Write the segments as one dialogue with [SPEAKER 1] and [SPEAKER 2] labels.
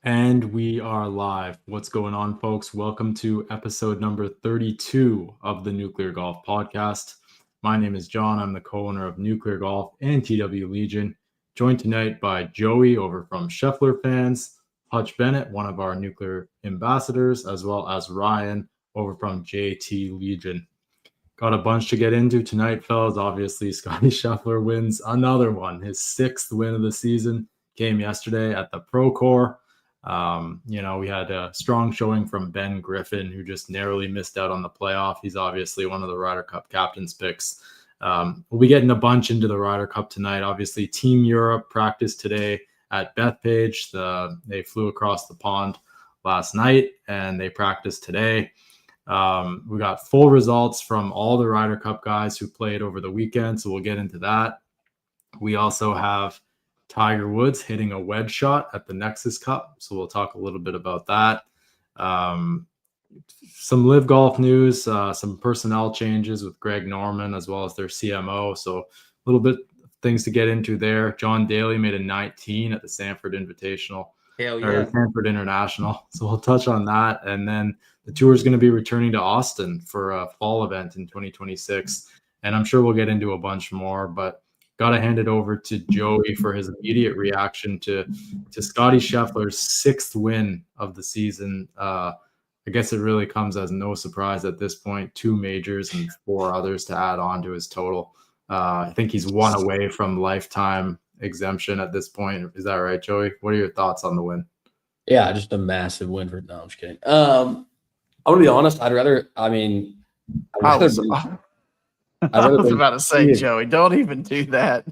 [SPEAKER 1] And we are live. What's going on, folks? Welcome to episode number 32 of the Nuclear Golf Podcast. My name is John. I'm the co-owner of Nuclear Golf and TW Legion. Joined tonight by Joey over from Scheffler Fans, Hutch Bennett, one of our Nuclear ambassadors, as well as Ryan over from JT Legion. Got a bunch to get into tonight, fellas. Obviously, Scotty Scheffler wins another one. His sixth win of the season came yesterday at the Procore. We had a strong showing from Ben Griffin, who just narrowly missed out on the playoff. He's obviously one of the Ryder Cup captain's picks. We'll be getting a bunch into the Ryder Cup tonight. Obviously, Team Europe practiced today at Bethpage. They flew across the pond last night, and they practiced today. We got full results from all the Ryder Cup guys who played over the weekend, so we'll get into that. We also have Tiger Woods hitting a wedge shot at the Nexus Cup, so we'll talk a little bit about that. Some live golf news, some personnel changes with Greg Norman as well as their CMO, so a little bit of things to get into there. John Daly made a 19 at the Sanford Invitational.
[SPEAKER 2] Hell yeah.
[SPEAKER 1] Or Sanford International, so we'll touch on that. And then the tour is going to be returning to Austin for a fall event in 2026, and I'm sure we'll get into a bunch more, but got to hand it over to Joey for his immediate reaction to Scotty Scheffler's sixth win of the season. I guess it really comes as no surprise at this point. 2 majors and 4 others to add on to his total. I think he's one away from lifetime exemption at this point. Is that right, Joey? What are your thoughts on the win?
[SPEAKER 3] Yeah, just a massive win for. No, I'm just kidding. I'm gonna be honest. I
[SPEAKER 4] was about to say, Joey, don't even do that.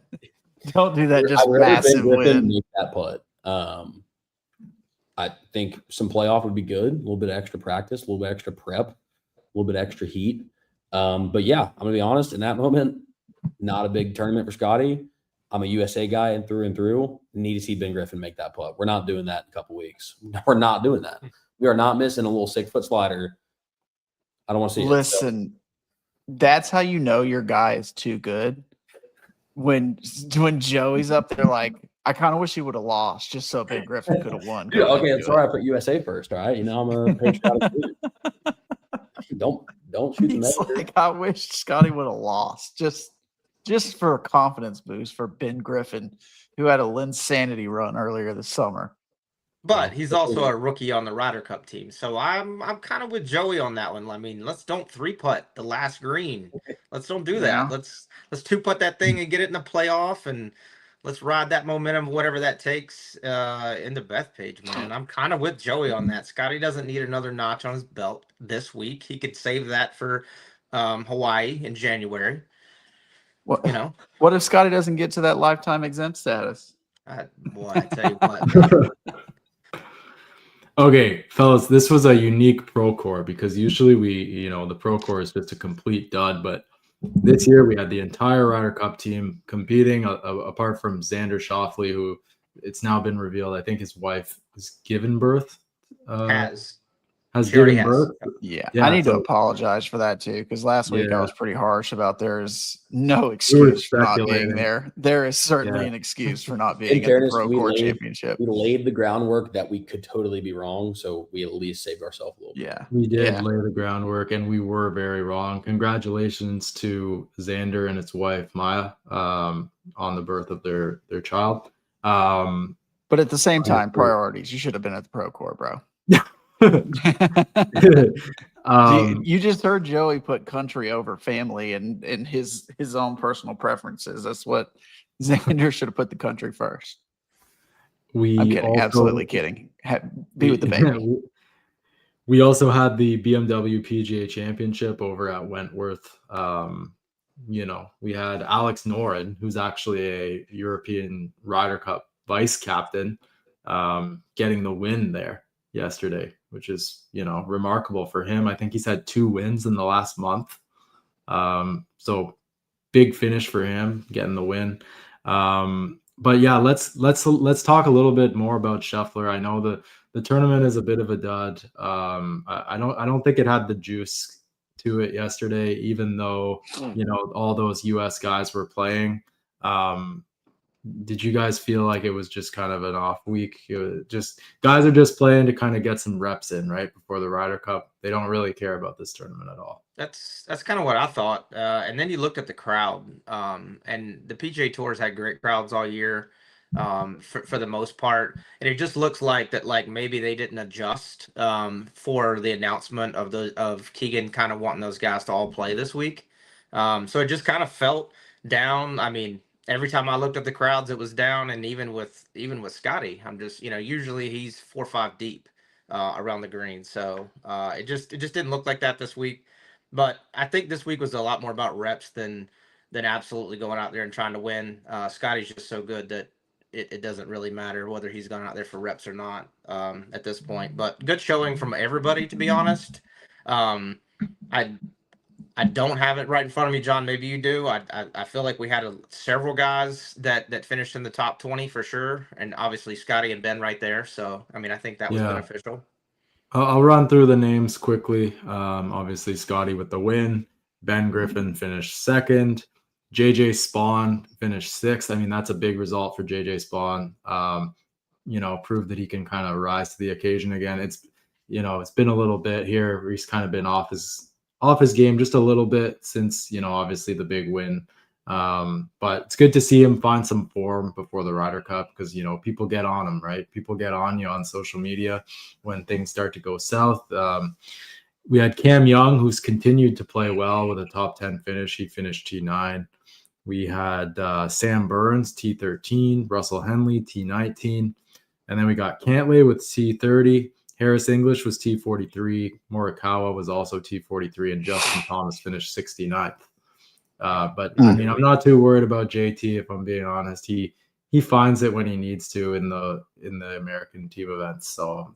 [SPEAKER 4] Don't do that. Just massive win.
[SPEAKER 3] Make that putt. I think some playoff would be good. A little bit of extra practice, a little bit extra prep, a little bit extra heat. But yeah, I'm gonna be honest. In that moment, not a big tournament for Scotty. I'm a USA guy and through. Need to see Ben Griffin make that putt. We're not doing that in a couple weeks. We're not doing that. We are not missing a little 6-foot slider. I don't want to see
[SPEAKER 4] Listen, that's how you know your guy is too good. When Joey's up there, like, I kind of wish he would have lost just so Ben Griffin could have won.
[SPEAKER 3] Yeah, okay, it's all right. I put USA first, all right? I'm a patriotic dude. Don't shoot the messenger.
[SPEAKER 4] Like, I wish Scotty would have lost just for a confidence boost for Ben Griffin, who had a Linsanity run earlier this summer.
[SPEAKER 2] But he's also a rookie on the Ryder Cup team, so I'm kind of with Joey on that one. I mean, let's don't 3-putt the last green. Let's don't do that.
[SPEAKER 4] Yeah.
[SPEAKER 2] Let's 2-putt that thing and get it in the playoff, and let's ride that momentum, whatever that takes, into Bethpage, man. I'm kind of with Joey on that. Scotty doesn't need another notch on his belt this week. He could save that for Hawaii in January.
[SPEAKER 4] What if Scotty doesn't get to that lifetime exempt status?
[SPEAKER 2] I tell you what.
[SPEAKER 1] Okay, fellas, this was a unique Procore because usually the Procore is just a complete dud, but this year we had the entire Ryder Cup team competing, apart from Xander Schauffele, who it's now been revealed, I think his wife has given birth. Has given birth.
[SPEAKER 4] Yeah, I need to apologize for that too, because last week I was pretty harsh about there's no excuse for not being there. There is certainly an excuse for not being at the Procore Championship.
[SPEAKER 3] We laid the groundwork that we could totally be wrong, so we at least saved ourselves a little bit.
[SPEAKER 4] Yeah,
[SPEAKER 1] we did lay the groundwork, and we were very wrong. Congratulations to Xander and his wife Maya on the birth of their child.
[SPEAKER 4] But at the same time, priorities. You should have been at the Procore, bro. You just heard Joey put country over family and his own personal preferences. That's what Xander should have put the country first. I'm kidding, absolutely kidding. Be with the baby.
[SPEAKER 1] We also had the BMW PGA Championship over at Wentworth. We had Alex Noren, who's actually a European Ryder Cup vice captain, getting the win there yesterday, which is remarkable for him. I think he's had 2 wins in the last month, so big finish for him getting the win. But yeah, let's talk a little bit more about Scheffler. I know the tournament is a bit of a dud. I don't think it had the juice to it yesterday, even though all those US guys were playing. did you guys feel like it was just kind of an off week? It was just guys are just playing to kind of get some reps in right before the Ryder Cup. They don't really care about this tournament at all.
[SPEAKER 2] That's kind of what I thought. And then you looked at the crowd, and the PGA Tour's had great crowds all year, for the most part. And it just looks like that, like maybe they didn't adjust for the announcement of Keegan kind of wanting those guys to all play this week. So it just kind of felt down. I mean, every time I looked at the crowds, it was down, and even with Scotty, I'm just, usually he's 4 or 5 deep around the green. So it just didn't look like that this week. But I think this week was a lot more about reps than absolutely going out there and trying to win. Scotty's just so good that it doesn't really matter whether he's gone out there for reps or not at this point. But good showing from everybody, to be honest. I don't have it right in front of me, John. Maybe you do. I feel like we had several guys that finished in the top 20 for sure, and obviously Scotty and Ben right there. So I mean, I think that was beneficial.
[SPEAKER 1] I'll run through the names quickly. Obviously, Scotty with the win. Ben Griffin finished second. JJ Spawn finished sixth. I mean, that's a big result for JJ Spawn. Proved that he can kind of rise to the occasion again. It's been a little bit here where he's kind of been off his game just a little bit since, obviously the big win. But it's good to see him find some form before the Ryder Cup because, people get on him, right? People get on you on social media when things start to go south. We had Cam Young, who's continued to play well with a top 10 finish. He finished T9. We had Sam Burns, T13, Russell Henley, T19. And then we got Cantlay with T30. Harris English was T43. Morikawa was also T43. And Justin Thomas finished 69th. But I mean, I'm not too worried about JT, if I'm being honest. He finds it when he needs to in the American team events. So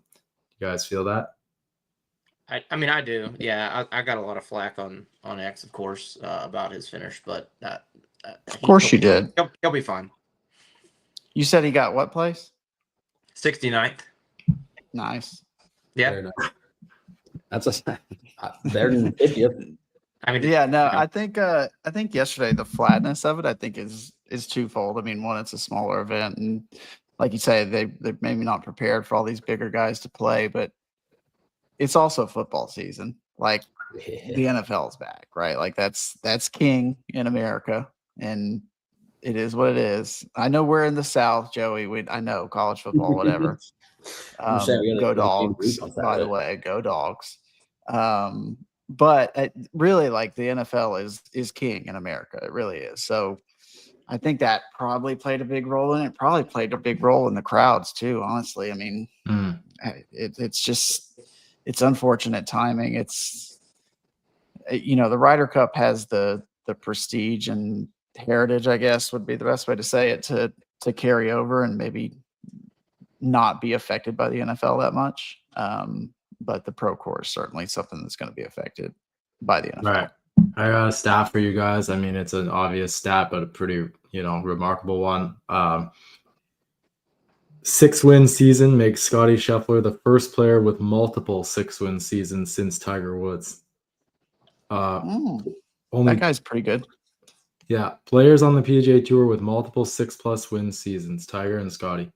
[SPEAKER 1] you guys feel that?
[SPEAKER 2] I mean, I do. Yeah, I got a lot of flack on X, of course, about his finish, but
[SPEAKER 4] of course you did.
[SPEAKER 2] He'll be fine.
[SPEAKER 4] You said he got what place?
[SPEAKER 2] 69th.
[SPEAKER 4] Nice.
[SPEAKER 2] Yeah.
[SPEAKER 3] Very nice. That's better than 50th.
[SPEAKER 2] I mean,
[SPEAKER 4] yeah, no, I think yesterday the flatness of it, I think is twofold. I mean, one, it's a smaller event, and like you say, they're maybe not prepared for all these bigger guys to play, but it's also football season. Like the NFL is back, right? Like that's king in America, and it is what it is. I know we're in the South, Joey. I know college football, whatever. Go Dogs, by the way. Go Dogs. But really, like the NFL is king in America. It really is. So I think that probably played a big role in it. Probably played a big role in the crowds too. Honestly, I mean, it's unfortunate timing. It's the Ryder Cup has the prestige and heritage, I guess would be the best way to say it, to carry over and maybe not be affected by the NFL that much. But the pro course is certainly something that's going to be affected by the NFL.
[SPEAKER 1] Right. I got a stat for you guys. I mean, it's an obvious stat, but a pretty, remarkable one. 6-win season makes Scotty Scheffler the first player with multiple 6-win seasons since Tiger Woods.
[SPEAKER 4] That guy's pretty good.
[SPEAKER 1] Yeah, players on the PGA Tour with multiple 6+ win seasons, Tiger and Scotty.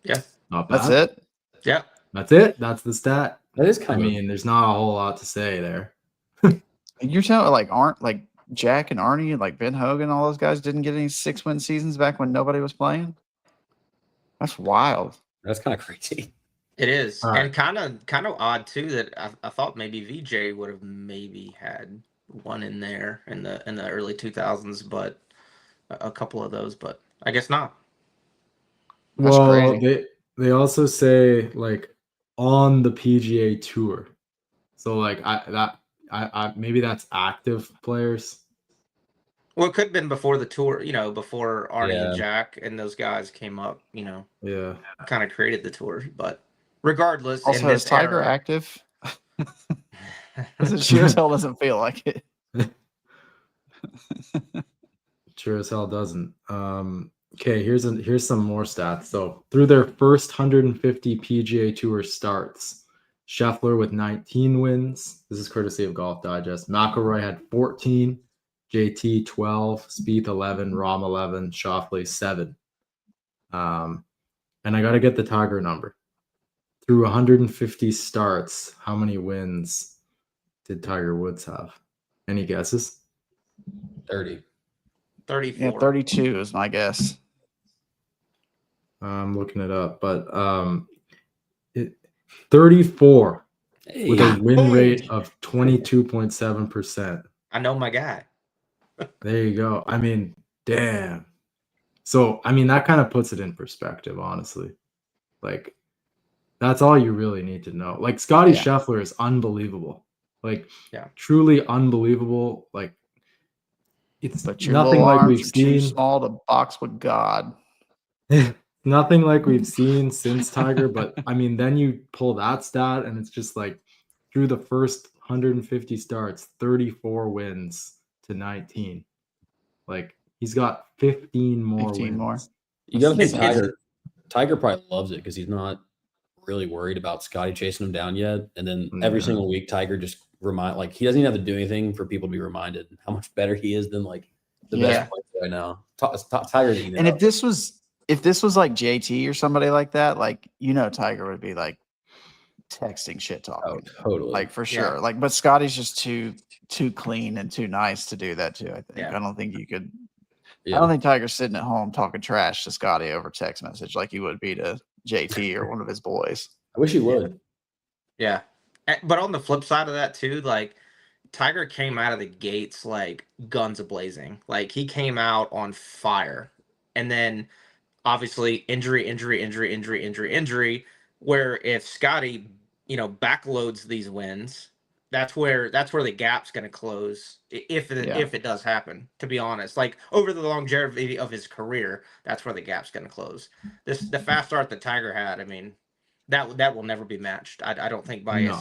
[SPEAKER 2] Yeah.
[SPEAKER 1] Not bad.
[SPEAKER 4] That's it?
[SPEAKER 2] Yeah.
[SPEAKER 1] That's it. That's the stat.
[SPEAKER 3] That is kind
[SPEAKER 1] of. I mean, there's not a whole lot to say there.
[SPEAKER 4] You're telling aren't Jack and Arnie and Ben Hogan, all those guys didn't get any 6-win seasons back when nobody was playing? That's wild.
[SPEAKER 3] That's kind of crazy.
[SPEAKER 2] It is. And kind of odd too that I thought maybe VJ would have maybe had one in there in the early 2000s, but a couple of those, but I guess not.
[SPEAKER 4] That's crazy.
[SPEAKER 1] They also say on the PGA Tour. So I maybe that's active players.
[SPEAKER 2] Well, it could have been before the tour, before Arnie and Jack and those guys came up,
[SPEAKER 1] Yeah.
[SPEAKER 2] Kind of created the tour. But regardless,
[SPEAKER 4] also, is Tiger active? Because it sure as hell doesn't feel like it.
[SPEAKER 1] Sure as hell doesn't. Okay, here's some more stats. So through their first 150 PGA Tour starts, Scheffler with 19 wins. This is courtesy of Golf Digest. McIlroy had 14. JT 12, Spieth 11, Rahm 11, Schauffele 7. And I got to get the Tiger number. Through 150 starts, how many wins did Tiger Woods have? Any guesses?
[SPEAKER 3] 30.
[SPEAKER 2] 34.
[SPEAKER 4] Yeah, 32 is my guess.
[SPEAKER 1] I'm looking it up, but 34 with a win rate of 22.7%.
[SPEAKER 2] I know my guy.
[SPEAKER 1] There you go. I mean, damn. So, I mean, that kind of puts it in perspective, honestly. Like, that's all you really need to know. Like, Scotty Scheffler is unbelievable. Like, truly unbelievable. Like, it's nothing like we've seen.
[SPEAKER 4] Too small to box with God.
[SPEAKER 1] Nothing like we've seen since Tiger. But, I mean, then you pull that stat, and it's just like, through the first 150 starts, 34 wins to 19. Like, he's got 15 more wins.
[SPEAKER 3] You got to think Tiger probably loves it because he's not really worried about Scotty chasing him down yet. And then every single week, Tiger just he doesn't even have to do anything for people to be reminded how much better he is than like the best player right now. Tiger's eating it
[SPEAKER 4] And
[SPEAKER 3] up.
[SPEAKER 4] if this was like JT or somebody like that, like, Tiger would be like texting shit talking.
[SPEAKER 3] Oh, totally.
[SPEAKER 4] Like, for sure. Like, but Scotty's just too clean and too nice to do that too, I think. I don't think you could. I don't think Tiger's sitting at home talking trash to Scotty over text message like he would be to JT or one of his boys.
[SPEAKER 3] I wish he would.
[SPEAKER 2] Yeah. But on the flip side of that too, like, Tiger came out of the gates like guns a-blazing. Like, he came out on fire. And then obviously injury, where if Scotty, backloads these wins, that's where the gap's going to close if it does happen, to be honest. Like, over the longevity of his career, that's where the gap's going to close. The fast start that Tiger had, I mean, that will never be matched. I don't think by a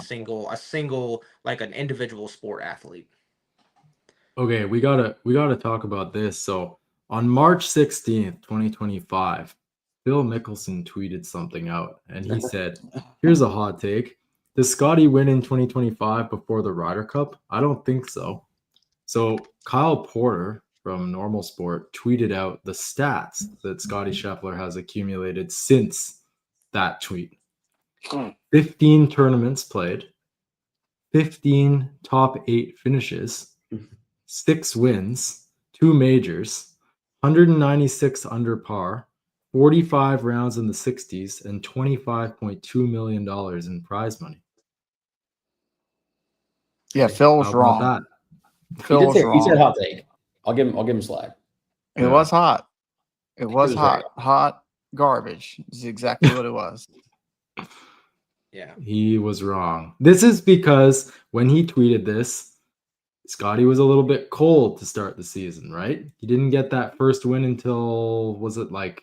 [SPEAKER 2] single like an individual sport athlete.
[SPEAKER 1] Okay, we gotta talk about this. So on March 16th, 2025, Phil Mickelson tweeted something out, and he said, "Here's a hot take. Does Scotty win in 2025 before the Ryder Cup? I don't think so." So Kyle Porter from Normal Sport tweeted out the stats that Scotty Scheffler has accumulated since that tweet. 15 tournaments played, 15 top 8 finishes, 6 wins, 2 majors, 196 under par, 45 rounds in the 60s, and $25.2 million in prize money.
[SPEAKER 4] Yeah, Phil was wrong.
[SPEAKER 1] That?
[SPEAKER 3] Phil was wrong. He said hot take. I'll give him slack.
[SPEAKER 4] It was hot. It was hot. Hot garbage is exactly what it was.
[SPEAKER 2] Yeah.
[SPEAKER 1] He was wrong. This is because when he tweeted this, Scotty was a little bit cold to start the season, right? He didn't get that first win until, was it like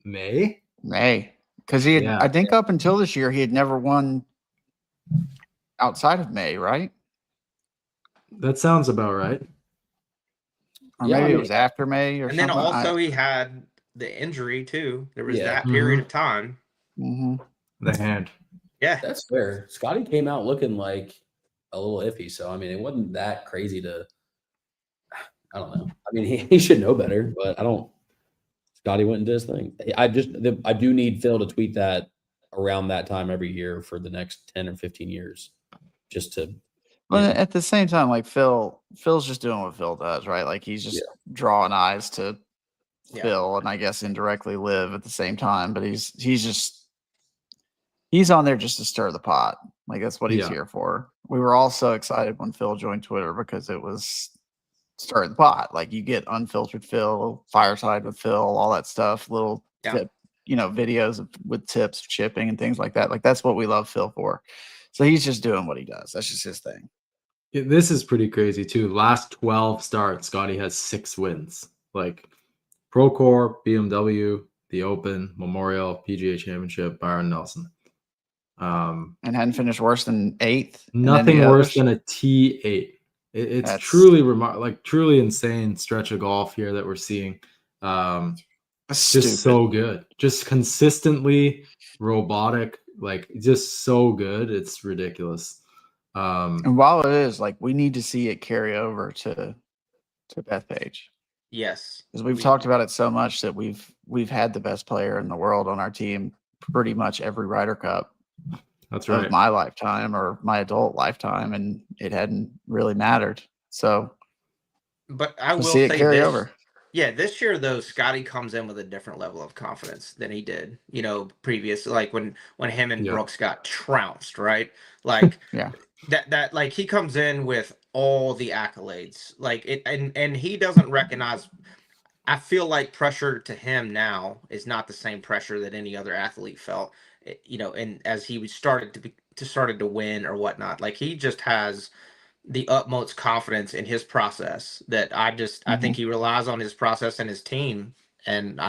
[SPEAKER 1] May?
[SPEAKER 4] May. Because he had, I think up until this year, he had never won outside of May, right?
[SPEAKER 1] That sounds about right.
[SPEAKER 4] Or maybe it was after May or something.
[SPEAKER 2] And then also he had the injury too. There was that period of time.
[SPEAKER 4] Mm-hmm.
[SPEAKER 1] The hand.
[SPEAKER 2] Yeah.
[SPEAKER 3] That's fair. Scotty came out looking like a little iffy. So, I mean, it wasn't that crazy to, I don't know. I mean, he should know better, but Scotty went and did his thing. I do need Phil to tweet that around that time every year for the next 10 or 15 years just to.
[SPEAKER 4] Well, at the same time, like Phil's just doing what Phil does, right? Like, he's just drawing eyes to Phil and I guess indirectly Liv at the same time, but he's on there just to stir the pot. Like, that's what he's here for. We were all so excited when Phil joined Twitter because it was stirring the pot. Like, you get unfiltered Phil, fireside with Phil, all that stuff, little tip, videos with tips of chipping and things like that. Like, that's what we love Phil for. So he's just doing what he does. That's just his thing.
[SPEAKER 1] This is pretty crazy too. Last 12 starts, Scotty has 6 wins. Like Procore, BMW, the Open, Memorial, PGA Championship, Byron Nelson.
[SPEAKER 4] And hadn't finished worse than 8th.
[SPEAKER 1] Nothing worse than a T8. It's truly truly insane stretch of golf here that we're seeing. Just so good. Just consistently robotic, like just so good. It's ridiculous.
[SPEAKER 4] And while it is, like, we need to see it carry over to to Bethpage.
[SPEAKER 2] Yes,
[SPEAKER 4] Because we've talked about it so much that we've had the best player in the world on our team pretty much every Ryder Cup.
[SPEAKER 1] That's right.
[SPEAKER 4] Of my lifetime or my adult lifetime, and it hadn't really mattered. So,
[SPEAKER 2] but I will
[SPEAKER 4] see it
[SPEAKER 2] say
[SPEAKER 4] carry
[SPEAKER 2] this.
[SPEAKER 4] over.
[SPEAKER 2] Yeah, this year though, Scotty comes in with a different level of confidence than he did, previous, like when him and Brooks got trounced, right? Like
[SPEAKER 4] Yeah.
[SPEAKER 2] that like he comes in with all the accolades, like it, and he doesn't recognize. I feel like pressure to him now is not the same pressure that any other athlete felt, and as he started to win or whatnot, like he just has the utmost confidence in his process that I think he relies on his process and his team and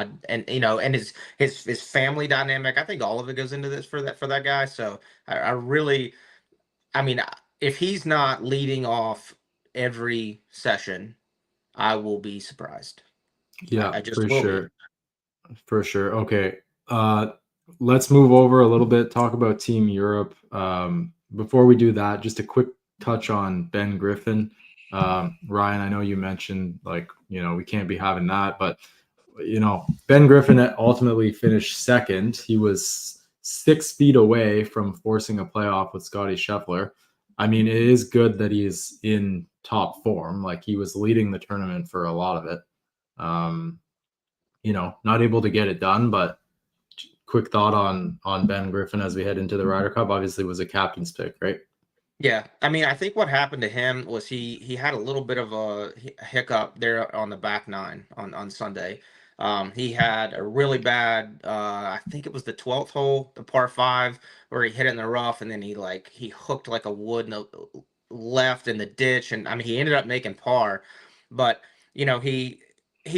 [SPEAKER 2] his family dynamic. I think all of it goes into this for that guy. So I really, I mean, if he's not leading off every session, I will be surprised.
[SPEAKER 1] Yeah,
[SPEAKER 2] I just
[SPEAKER 1] for
[SPEAKER 2] will
[SPEAKER 1] sure. For sure. Okay. Let's move over a little bit, talk about Team Europe. Before we do that, just a quick touch on Ben Griffin. Ryan, I know you mentioned we can't be having that, but Ben Griffin ultimately finished second. He was 6 feet away from forcing a playoff with Scotty Scheffler. I mean, it is good that he's in top form. Like, he was leading the tournament for a lot of it. Not able to get it done, but quick thought on Ben Griffin as we head into the Ryder Cup. Obviously was a captain's pick, right?
[SPEAKER 2] Yeah, I mean, I think what happened to him was he had a little bit of a hiccup there on the back nine on Sunday. He had a really bad, I think it was the 12th hole, the par 5, where he hit it in the rough, and then he hooked like a wood in the left in the ditch, and I mean he ended up making par, but he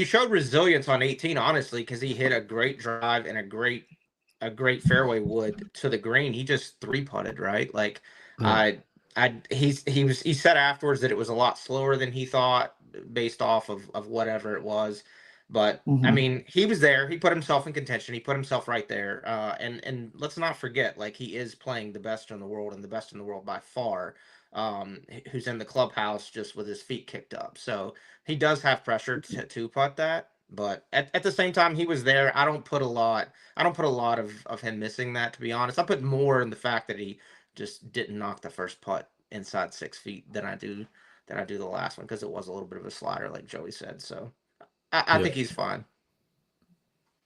[SPEAKER 2] showed resilience on 18, honestly, because he hit a great drive and a great fairway wood to the green. He just 3-putted, right? Like
[SPEAKER 1] Yeah.
[SPEAKER 2] he said afterwards that it was a lot slower than he thought based off of whatever it was. But I mean, he was there. He put himself in contention. He put himself right there. And let's not forget, like, he is playing the best in the world and the best in the world by far. Who's in the clubhouse just with his feet kicked up. So he does have pressure to putt that. But at the same time, he was there. I don't put a lot of him missing that, to be honest. I put more in the fact that he just didn't knock the first putt inside 6 feet than I do the last one, because it was a little bit of a slider, like Joey said. So I think he's fine.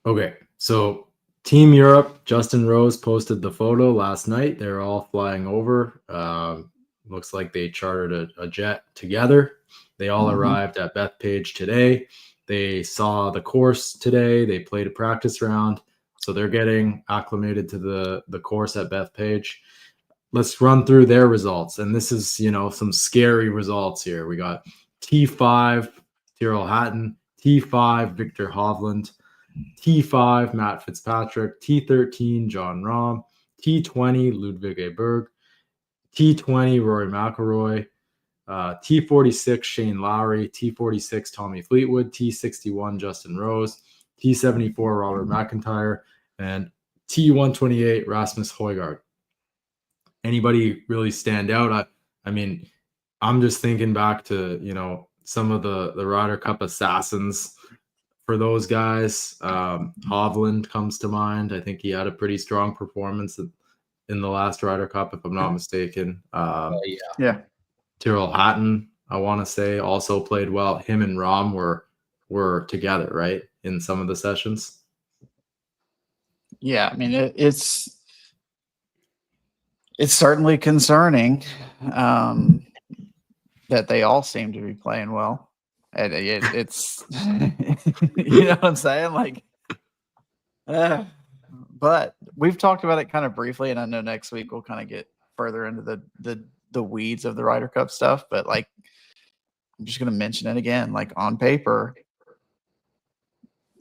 [SPEAKER 1] Okay, so Team Europe, Justin Rose posted the photo last night. They're all flying over. Looks like they chartered a jet together. They all arrived at Bethpage today. They saw the course today. They played a practice round. So they're getting acclimated to the course at Bethpage. Let's run through their results. And this is, some scary results here. We got T5, Tyrrell Hatton, T5, Victor Hovland, T5, Matt Fitzpatrick, T13, John Rahm, T20, Ludwig Aberg, T20, Rory McIlroy, T46, Shane Lowry, T46, Tommy Fleetwood, T61, Justin Rose, T74, Robert McIntyre, and T128, Rasmus Højgaard. Anybody really stand out? I mean, I'm just thinking back to, some of the Ryder Cup assassins for those guys. Hovland comes to mind. I think he had a pretty strong performance in the last Ryder Cup, if I'm not mistaken.
[SPEAKER 4] Yeah.
[SPEAKER 1] Tyrrell Hatton, I want to say, also played well. Him and Rahm were together, right, in some of the sessions.
[SPEAKER 4] Yeah, I mean, it's certainly concerning that they all seem to be playing well. And it's you know what I'm saying? Like, but we've talked about it kind of briefly, and I know next week we'll kind of get further into the weeds of the Ryder Cup stuff. But like, I'm just going to mention it again. Like, on paper,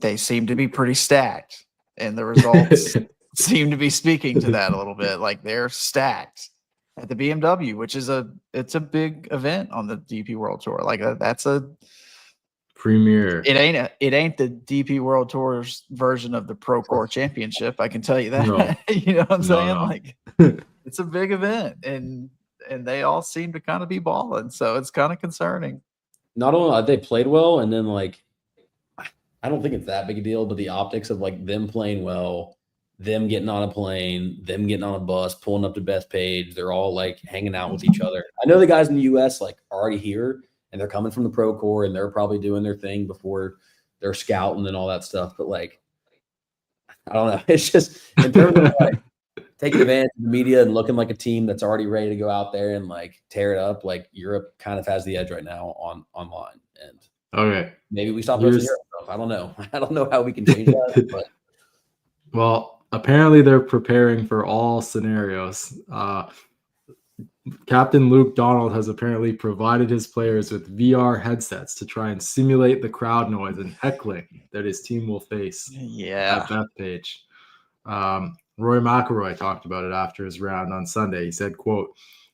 [SPEAKER 4] they seem to be pretty stacked, and the results seem to be speaking to that a little bit. Like, they're stacked at the BMW, which is it's a big event on the DP World Tour. Like, that's a
[SPEAKER 1] premier.
[SPEAKER 4] It ain't the DP World Tour's version of the Procore Championship. I can tell you that.
[SPEAKER 1] No.
[SPEAKER 4] You know what I'm saying?
[SPEAKER 1] No.
[SPEAKER 4] Like, it's a big event, and they all seem to kind of be balling. So it's kind of concerning.
[SPEAKER 3] not only they played well, and then like I don't think it's that big a deal, but the optics of like them playing well, them getting on a plane, them getting on a bus, pulling up to Bethpage, they're all like hanging out with each other. I know the guys in the US like are already here and they're coming from the Pro Corps and they're probably doing their thing before they're scouting and all that stuff. But like, I don't know. It's just in terms of like taking advantage of the media and looking like a team that's already ready to go out there and like tear it up. Like Europe kind of has the edge right now online. And
[SPEAKER 1] okay,
[SPEAKER 3] maybe we stop losing Europe stuff. I don't know. I don't know how we can change that. But
[SPEAKER 1] well, apparently they're preparing for all scenarios. Captain Luke Donald has apparently provided his players with VR headsets to try and simulate the crowd noise and heckling that his team will face at Bethpage. Roy McIlroy talked about it after his round on Sunday. He said, quote,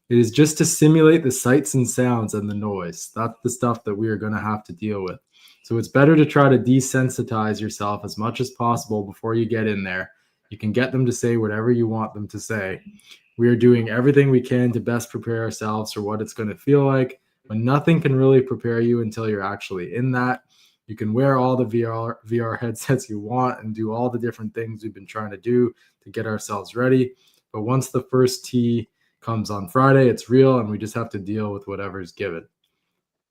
[SPEAKER 1] "It is just to simulate the sights and sounds and the noise. That's the stuff that we are going to have to deal with. So it's better to try to desensitize yourself as much as possible before you get in there. You can get them to say whatever you want them to say. We are doing everything we can to best prepare ourselves for what it's going to feel like, but nothing can really prepare you until you're actually in that. You can wear all the VR headsets you want and do all the different things we've been trying to do to get ourselves ready. But once the first tee comes on Friday, it's real, and we just have to deal with whatever's given."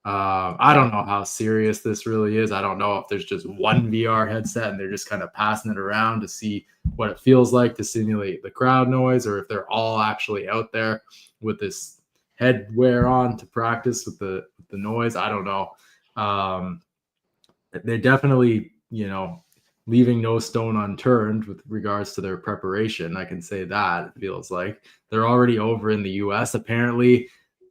[SPEAKER 1] I don't know how serious this really is. I don't know if there's just one VR headset and they're just kind of passing it around to see what it feels like to simulate the crowd noise, or if they're all actually out there with this headwear on to practice with the noise. I don't know. They're definitely, leaving no stone unturned with regards to their preparation. I can say that. It feels like they're already over in the US. Apparently,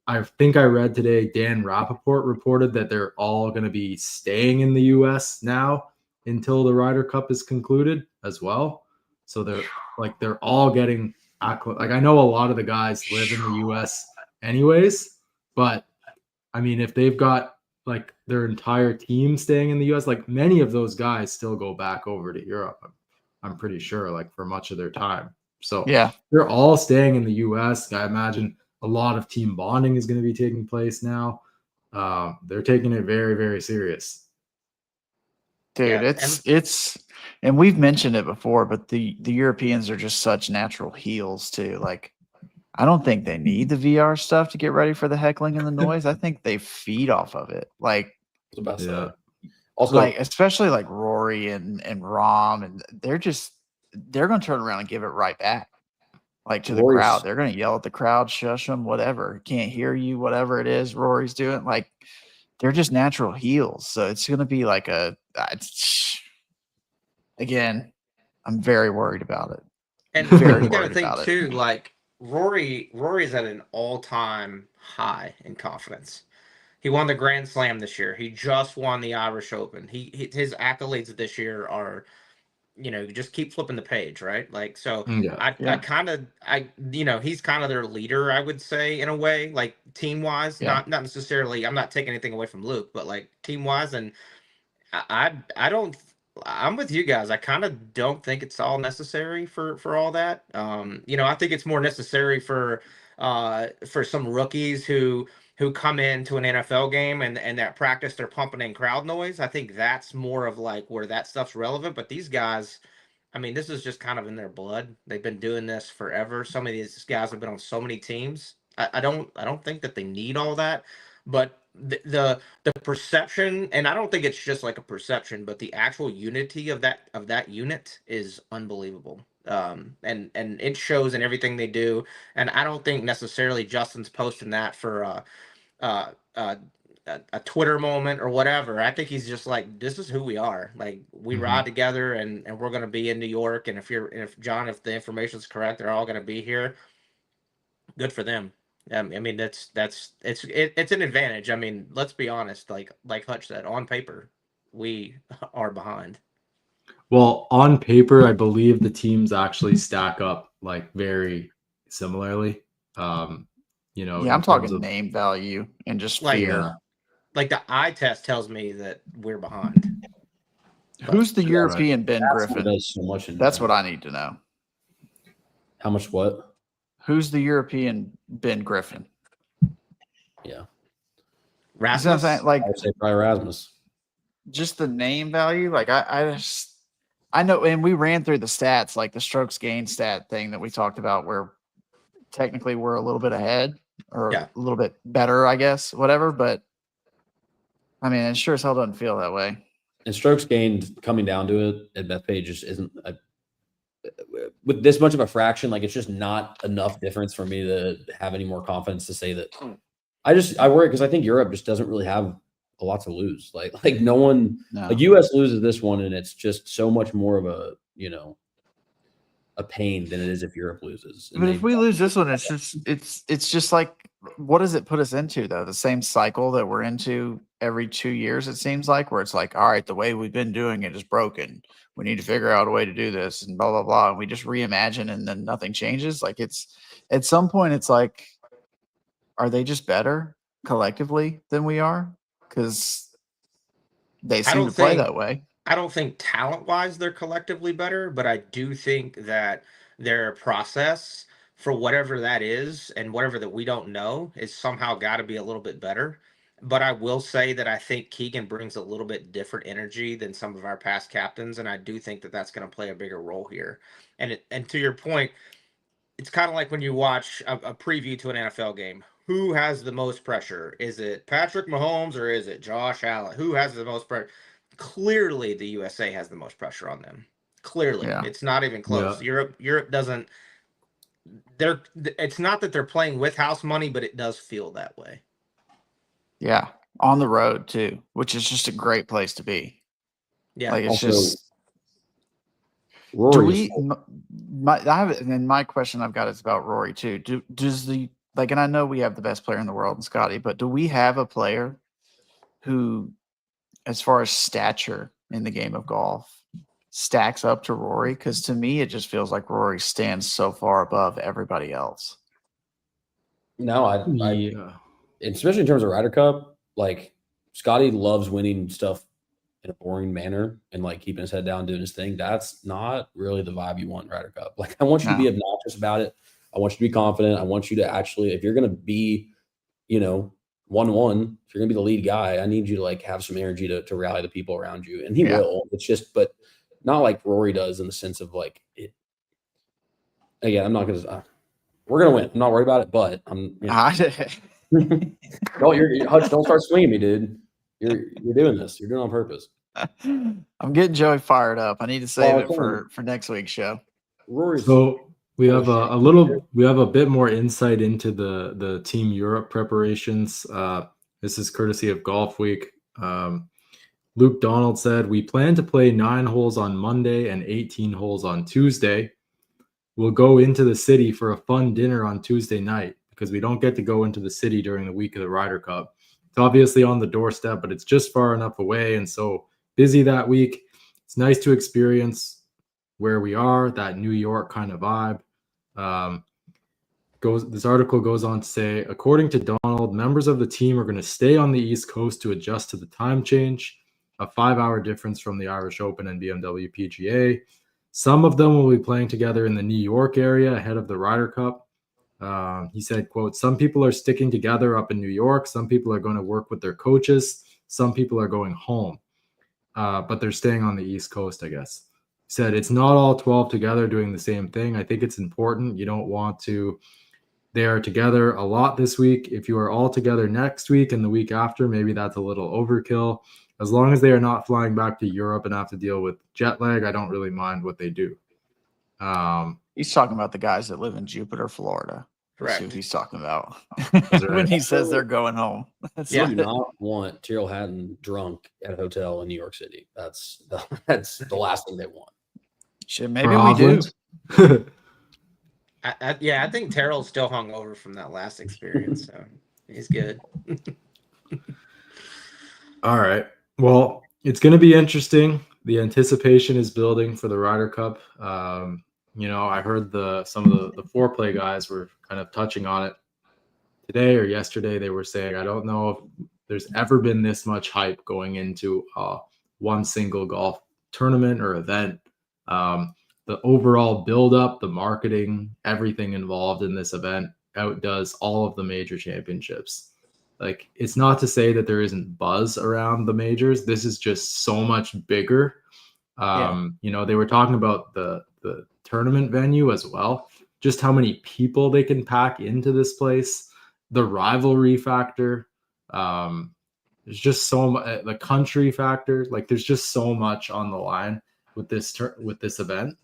[SPEAKER 1] I think I read today, Dan Rappaport reported that they're all going to be staying in the US now until the Ryder Cup is concluded as well. So they're all getting like, I know a lot of the guys live in the US anyways, but I mean, if they've got like their entire team staying in the US, like many of those guys still go back over to Europe. I'm pretty sure, like for much of their time. So
[SPEAKER 4] yeah,
[SPEAKER 1] they're all staying in the US. I imagine a lot of team bonding is going to be taking place now. They're taking it very, very serious.
[SPEAKER 4] dude. It's and we've mentioned it before, but the Europeans are just such natural heels too. Like, I don't think they need the VR stuff to get ready for the heckling and the noise. I think they feed off of it. Like,
[SPEAKER 3] also,
[SPEAKER 4] like especially like Rory and Rahm, and they're going to turn around and give it right back. Like to the crowd, they're going to yell at the crowd, shush them, whatever. Can't hear you, whatever it is Rory's doing. Like, they're just natural heels. So it's going to be like again, I'm very worried about it.
[SPEAKER 2] And you got to think too, like Rory's at an all-time high in confidence. He won the Grand Slam this year. He just won the Irish Open. His accolades this year are, just keep flipping the page, right? Like, so I kind of, he's kind of their leader, I would say, in a way, like team wise, not necessarily, I'm not taking anything away from Luke, but like team wise. And I'm with you guys. I kind of don't think it's all necessary for all that. I think it's more necessary for some rookies who come into an NFL game and that practice they're pumping in crowd noise. I think that's more of like where that stuff's relevant. But these guys, I mean, this is just kind of in their blood. They've been doing this forever. Some of these guys have been on so many teams. I don't think that they need all that. But the perception, and I don't think it's just like a perception, but the actual unity of that unit is unbelievable. And it shows in everything they do. And I don't think necessarily Justin's posting that for a Twitter moment or whatever. I think he's just like, this is who we are. Like, we ride together, and we're going to be in New York. And if the information is correct, they're all going to be here. Good for them. I mean, it's an advantage. I mean, let's be honest. Like Hutch said, on paper, we are behind.
[SPEAKER 1] Well, on paper, I believe the teams actually stack up like very similarly.
[SPEAKER 4] I'm talking name value and just fear.
[SPEAKER 2] Like the eye test tells me that we're behind.
[SPEAKER 4] Who's the European Ben Griffin? That's what I need to know.
[SPEAKER 3] How much what?
[SPEAKER 4] Who's the European Ben Griffin?
[SPEAKER 3] Yeah.
[SPEAKER 2] Rasmus?
[SPEAKER 4] You know what I'm saying? Like,
[SPEAKER 3] I would say probably Rasmus.
[SPEAKER 4] just the name value. Like, I know, and we ran through the stats, like the strokes gain stat thing that we talked about, where technically we're a little bit ahead or
[SPEAKER 2] Yeah.
[SPEAKER 4] a little bit better, I guess, whatever. But I mean, it sure as hell doesn't feel that way.
[SPEAKER 3] And strokes gained coming down to it at Bethpage just isn't with this much of a fraction. Like, it's just not enough difference for me to have any more confidence to say that. I worry because I think Europe just doesn't really have a lot to lose. Like no one, like US loses this one, and it's just so much more of a, you know, a pain than it is if Europe loses.
[SPEAKER 4] But if we lose this one, it's just like, what does it put us into though? The same cycle that we're into every 2 years, it seems like, where it's like, all right, the way we've been doing it is broken. We need to figure out a way to do this and blah, blah, blah. And we just reimagine and then nothing changes. Like, it's at some point, it's like, are they just better collectively than we are? Because they seem to play that way.
[SPEAKER 2] I don't think talent-wise they're collectively better, but I do think that their process for whatever that is and whatever that we don't know is somehow got to be a little bit better. But I will say that I think Keegan brings a little bit different energy than some of our past captains, and I do think that that's going to play a bigger role here. And to your point, it's kind of like when you watch a preview to an NFL game. Who has the most pressure? Is it Patrick Mahomes or is it Josh Allen? Who has the most pressure? Clearly, the USA has the most pressure on them. Clearly, it's not even close. Yeah. Europe doesn't. It's not that they're playing with house money, but it does feel that way.
[SPEAKER 4] Yeah, on the road too, which is just a great place to be.
[SPEAKER 2] Yeah,
[SPEAKER 4] like it's
[SPEAKER 3] also,
[SPEAKER 4] just.
[SPEAKER 3] Rory
[SPEAKER 4] my question I've got is about Rory too. Does the like, and I know we have the best player in the world in Scotty, but do we have a player who, as far as stature in the game of golf, stacks up to Rory? Because to me, it just feels like Rory stands so far above everybody else.
[SPEAKER 3] No, especially in terms of Ryder Cup, like Scotty loves winning stuff in a boring manner and like keeping his head down, doing his thing. That's not really the vibe you want in Ryder Cup. Like, I want you to be obnoxious about it. I want you to be confident. I want you to actually, if you're going to be, you know, 1-1, if you're going to be the lead guy, I need you to like have some energy to rally the people around you. And he will. It's just, but not like Rory does in the sense of like it. Again, I'm not going to, we're going to win. I'm not worried about it, but I'm, you know. No, Hutch, don't start swinging me, dude. You're doing this. You're doing it on purpose.
[SPEAKER 4] I'm getting Joey fired up. I need to save it for next week's show.
[SPEAKER 3] Rory.
[SPEAKER 1] So we have we have a bit more insight into the Team Europe preparations. This is courtesy of Golf Week. Luke Donald said, we plan to play 9 holes on Monday and 18 holes on Tuesday. We'll go into the city for a fun dinner on Tuesday night because we don't get to go into the city during the week of the Ryder Cup. It's obviously on the doorstep, but it's just far enough away and so busy that week. It's nice to experience where we are, that New York kind of vibe. This article goes on to say, according to Donald, members of the team are going to stay on the East Coast to adjust to the time change, a 5-hour difference from the Irish Open and BMW PGA. Some of them will be playing together in the New York area ahead of the Ryder Cup. He said, quote, some people are sticking together up in New York. Some people are going to work with their coaches. Some people are going home, but they're staying on the East Coast, I guess. He said, it's not all 12 together doing the same thing. I think it's important. You don't want to. They are together a lot this week. If you are all together next week and the week after, maybe that's a little overkill. As long as they are not flying back to Europe and have to deal with jet lag, I don't really mind what they do.
[SPEAKER 4] He's talking about the guys that live in Jupiter, Florida.
[SPEAKER 2] Correct.
[SPEAKER 4] That's who he's talking about when he says they're going home.
[SPEAKER 3] You do not want Tyrrell Hatton drunk at a hotel in New York City. That's the last thing they want.
[SPEAKER 4] Shit, maybe we do.
[SPEAKER 2] I think Terrell's still hungover from that last experience, so he's good. All
[SPEAKER 1] right. Well, it's going to be interesting. The anticipation is building for the Ryder Cup. I heard some of the foreplay guys were kind of touching on it today or yesterday. They were saying, I don't know if there's ever been this much hype going into one single golf tournament or event. The overall buildup, the marketing, everything involved in this event outdoes all of the major championships. like, it's not to say that there isn't buzz around the majors. This is just so much bigger. You know, they were talking about the tournament venue as well, just how many people they can pack into this place, the rivalry factor. There's just so much, the country factor. Like, there's just so much on the line with this event.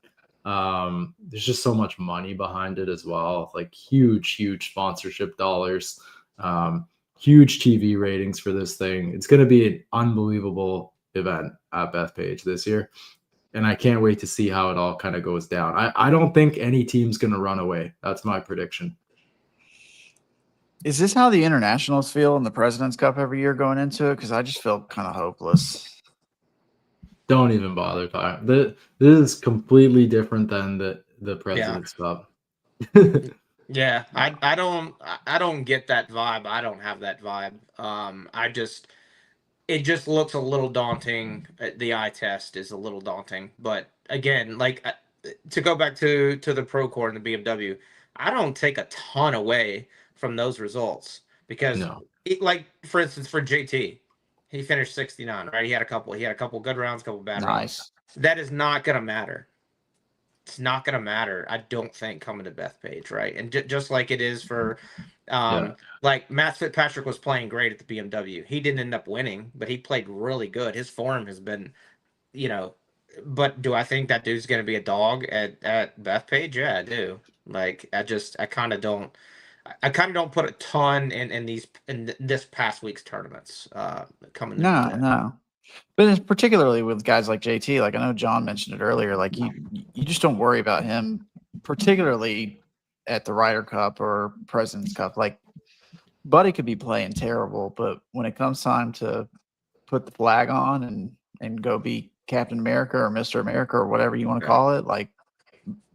[SPEAKER 1] There's just so much money behind it as well, like huge sponsorship dollars, huge TV ratings for this thing. It's going to be an unbelievable event at Bethpage this year, and I can't wait to see how it all kind of goes down. I don't think any team's going to run away. That's my prediction.
[SPEAKER 4] Is this how the internationals feel in the President's Cup every year going into it? Because I just feel kind of hopeless.
[SPEAKER 1] Don't even bother talking. This is completely different than the President's Cup.
[SPEAKER 2] Yeah, I don't get that vibe. I don't have that vibe. It just looks a little daunting. The eye test is a little daunting. But again, like, to go back to the Pro Core and the BMW, I don't take a ton away from those results because, like, for instance, for JT, he finished 69, right? He had a couple good rounds, a couple bad rounds. That is not going to matter. It's not going to matter, I don't think, coming to Bethpage, right? And just like it is for, like, Matt Fitzpatrick was playing great at the BMW. He didn't end up winning, but he played really good. His form has been, you know, but do I think that dude's going to be a dog at Bethpage? Yeah, I do. Like, I kind of don't put a ton in this past week's tournaments coming.
[SPEAKER 4] No. But it's particularly with guys like JT, like I know John mentioned it earlier, like you just don't worry about him, particularly at the Ryder Cup or President's Cup. Like, Buddy could be playing terrible, but when it comes time to put the flag on and go be Captain America or Mr. America or whatever you want to call it, like,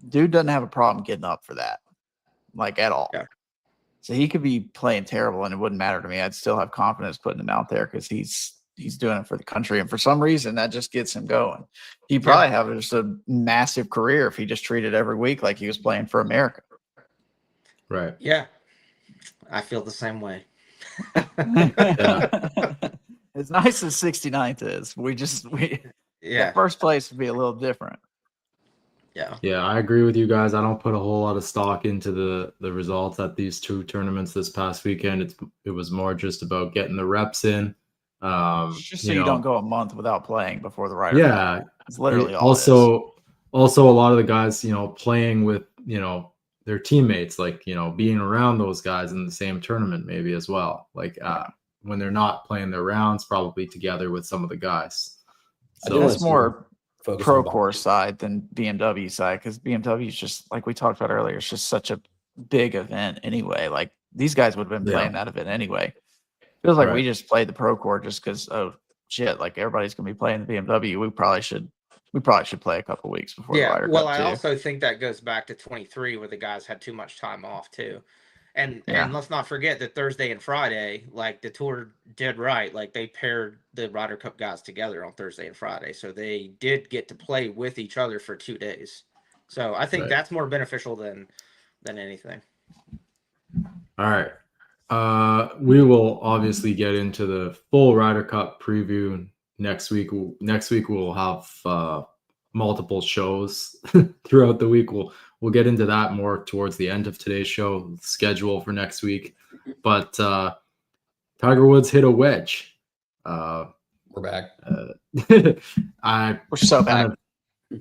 [SPEAKER 4] dude doesn't have a problem getting up for that, like, at all. Yeah. So he could be playing terrible and it wouldn't matter to me. I'd still have confidence putting him out there because he's doing it for the country. And for some reason, that just gets him going. He'd probably have just a massive career if he just treated every week like he was playing for America.
[SPEAKER 1] Right.
[SPEAKER 2] Yeah. I feel the same way.
[SPEAKER 4] As nice as 69th is, the first place would be a little different.
[SPEAKER 1] Yeah, I agree with you guys. I don't put a whole lot of stock into the results at these two tournaments this past weekend. It was more just about getting the reps in.
[SPEAKER 4] Just so you don't go a month without playing before the Ryder Cup. It's literally all
[SPEAKER 1] also a lot of the guys, you know, playing with, you know, their teammates, like, you know, being around those guys in the same tournament maybe as well. Like, when they're not playing their rounds, probably together with some of the guys.
[SPEAKER 4] So it's more Pro Course side than BMW side, because BMW is just, like we talked about earlier, it's just such a big event anyway. Like, these guys would have been playing that event anyway. Feels like we just played the Pro Court just because, oh shit, like everybody's gonna be playing the BMW. We probably should play a couple weeks before the Ryder Cup.
[SPEAKER 2] Well, I also think that goes back to 23 where the guys had too much time off too. And let's not forget that Thursday and Friday, like, the tour did right. Like, they paired the Ryder Cup guys together on Thursday and Friday. So they did get to play with each other for 2 days. So I think that's more beneficial than anything.
[SPEAKER 1] All right. We will obviously get into the full Ryder Cup preview next week. Next week we'll have multiple shows throughout the week. We'll get into that more towards the end of today's show, schedule for next week. But Tiger Woods hit a wedge.
[SPEAKER 3] We're back.
[SPEAKER 4] We're so back.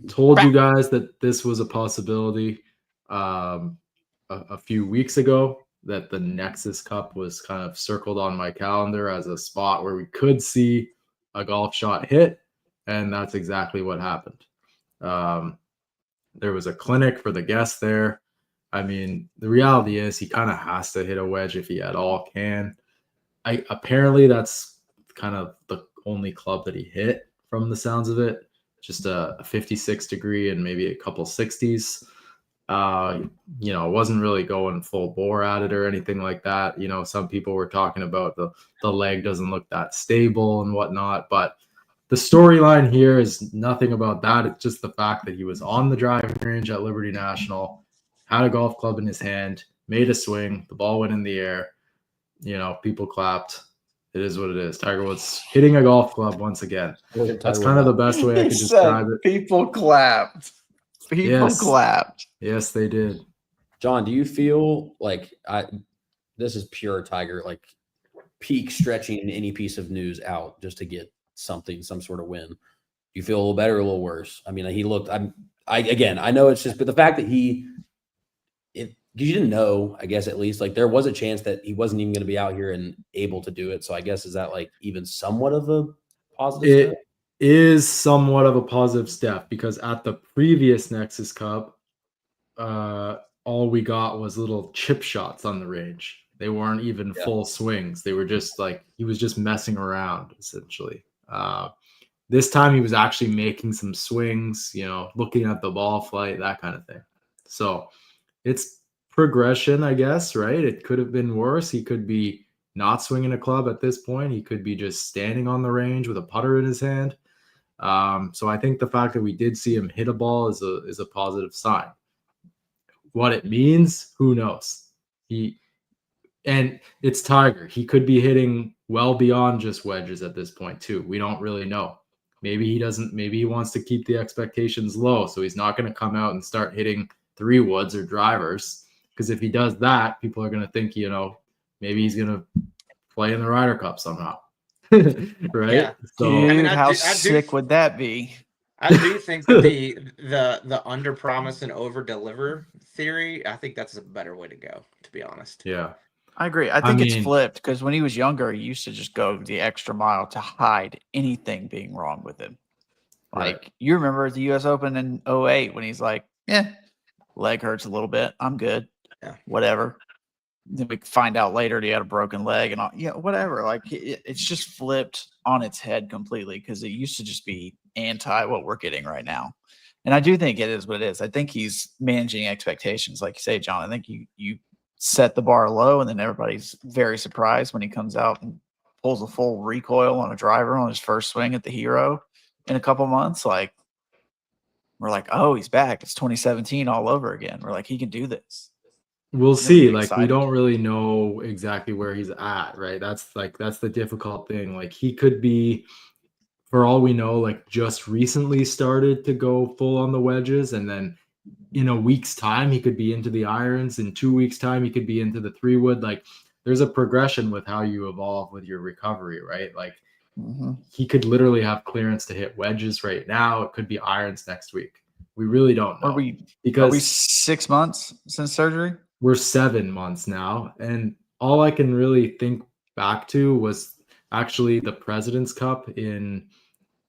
[SPEAKER 1] Told you guys that this was a possibility a few weeks ago, that the Nexus Cup was kind of circled on my calendar as a spot where we could see a golf shot hit, and that's exactly what happened. There was a clinic for the guests there. I mean, the reality is he kind of has to hit a wedge if he at all can. Apparently that's kind of the only club that he hit from the sounds of it. Just a 56 degree and maybe a couple 60s. You know, wasn't really going full bore at it or anything like that. You know, some people were talking about the leg doesn't look that stable and whatnot, but the storyline here is nothing about that. It's just the fact that he was on the driving range at Liberty National, had a golf club in his hand, made a swing, the ball went in the air. people clapped. It is what it is. Tiger Woods hitting a golf club once again. That's kind of the best way I could describe it.
[SPEAKER 4] People clapped. People clapped.
[SPEAKER 1] Yes, they did.
[SPEAKER 3] John, do you feel like this is pure Tiger, like peak stretching any piece of news out just to get some sort of win? Do you feel a little better or a little worse? I mean, he looked, I know it's just, but the fact that you didn't know, I guess, at least, like, there was a chance that he wasn't even going to be out here and able to do it. So I guess, is that like even somewhat of a positive step?
[SPEAKER 1] Is somewhat of a positive step, because at the previous Nexus Cup, all we got was little chip shots on the range. They weren't even full swings. They were just like, he was just messing around, essentially. This time he was actually making some swings, looking at the ball flight, that kind of thing. So it's progression, I guess, right? It could have been worse. He could be not swinging a club at this point. He could be just standing on the range with a putter in his hand. So I think the fact that we did see him hit a ball is a positive sign. What it means, who knows? And it's Tiger. He could be hitting well beyond just wedges at this point too. We don't really know. Maybe he doesn't. Maybe he wants to keep the expectations low, so he's not going to come out and start hitting 3-woods or drivers. Because if he does that, people are going to think, maybe he's going to play in the Ryder Cup somehow. Right?
[SPEAKER 4] Yeah. So, dude, how sick would that be?
[SPEAKER 2] I do think that the under promise and over deliver theory, I think that's a better way to go, to be honest.
[SPEAKER 1] Yeah.
[SPEAKER 4] I agree. I think it's flipped, because when he was younger, he used to just go the extra mile to hide anything being wrong with him. Like, you remember the US Open in 2008 when he's like, leg hurts a little bit. I'm good.
[SPEAKER 2] Yeah.
[SPEAKER 4] Whatever. Then we find out later that he had a broken leg and all. Yeah, whatever. Like, it's just flipped on its head completely, because it used to just be anti what we're getting right now. And I do think it is what it is. I think he's managing expectations. Like you say, John, I think you set the bar low, and then everybody's very surprised when he comes out and pulls a full recoil on a driver on his first swing at the Hero in a couple months. Like, we're like, oh, he's back. It's 2017 all over again. We're like, he can do this.
[SPEAKER 1] We'll see. Like, we don't really know exactly where he's at, right? That's the difficult thing. Like, he could be, for all we know, like, just recently started to go full on the wedges, and then in a week's time he could be into the irons. In 2 weeks' time he could be into the 3-wood. Like, there's a progression with how you evolve with your recovery, right? Like, he could literally have clearance to hit wedges right now. It could be irons next week. We really don't know.
[SPEAKER 4] Are we 6 months since surgery?
[SPEAKER 1] We're 7 months now. And all I can really think back to was actually the President's Cup in,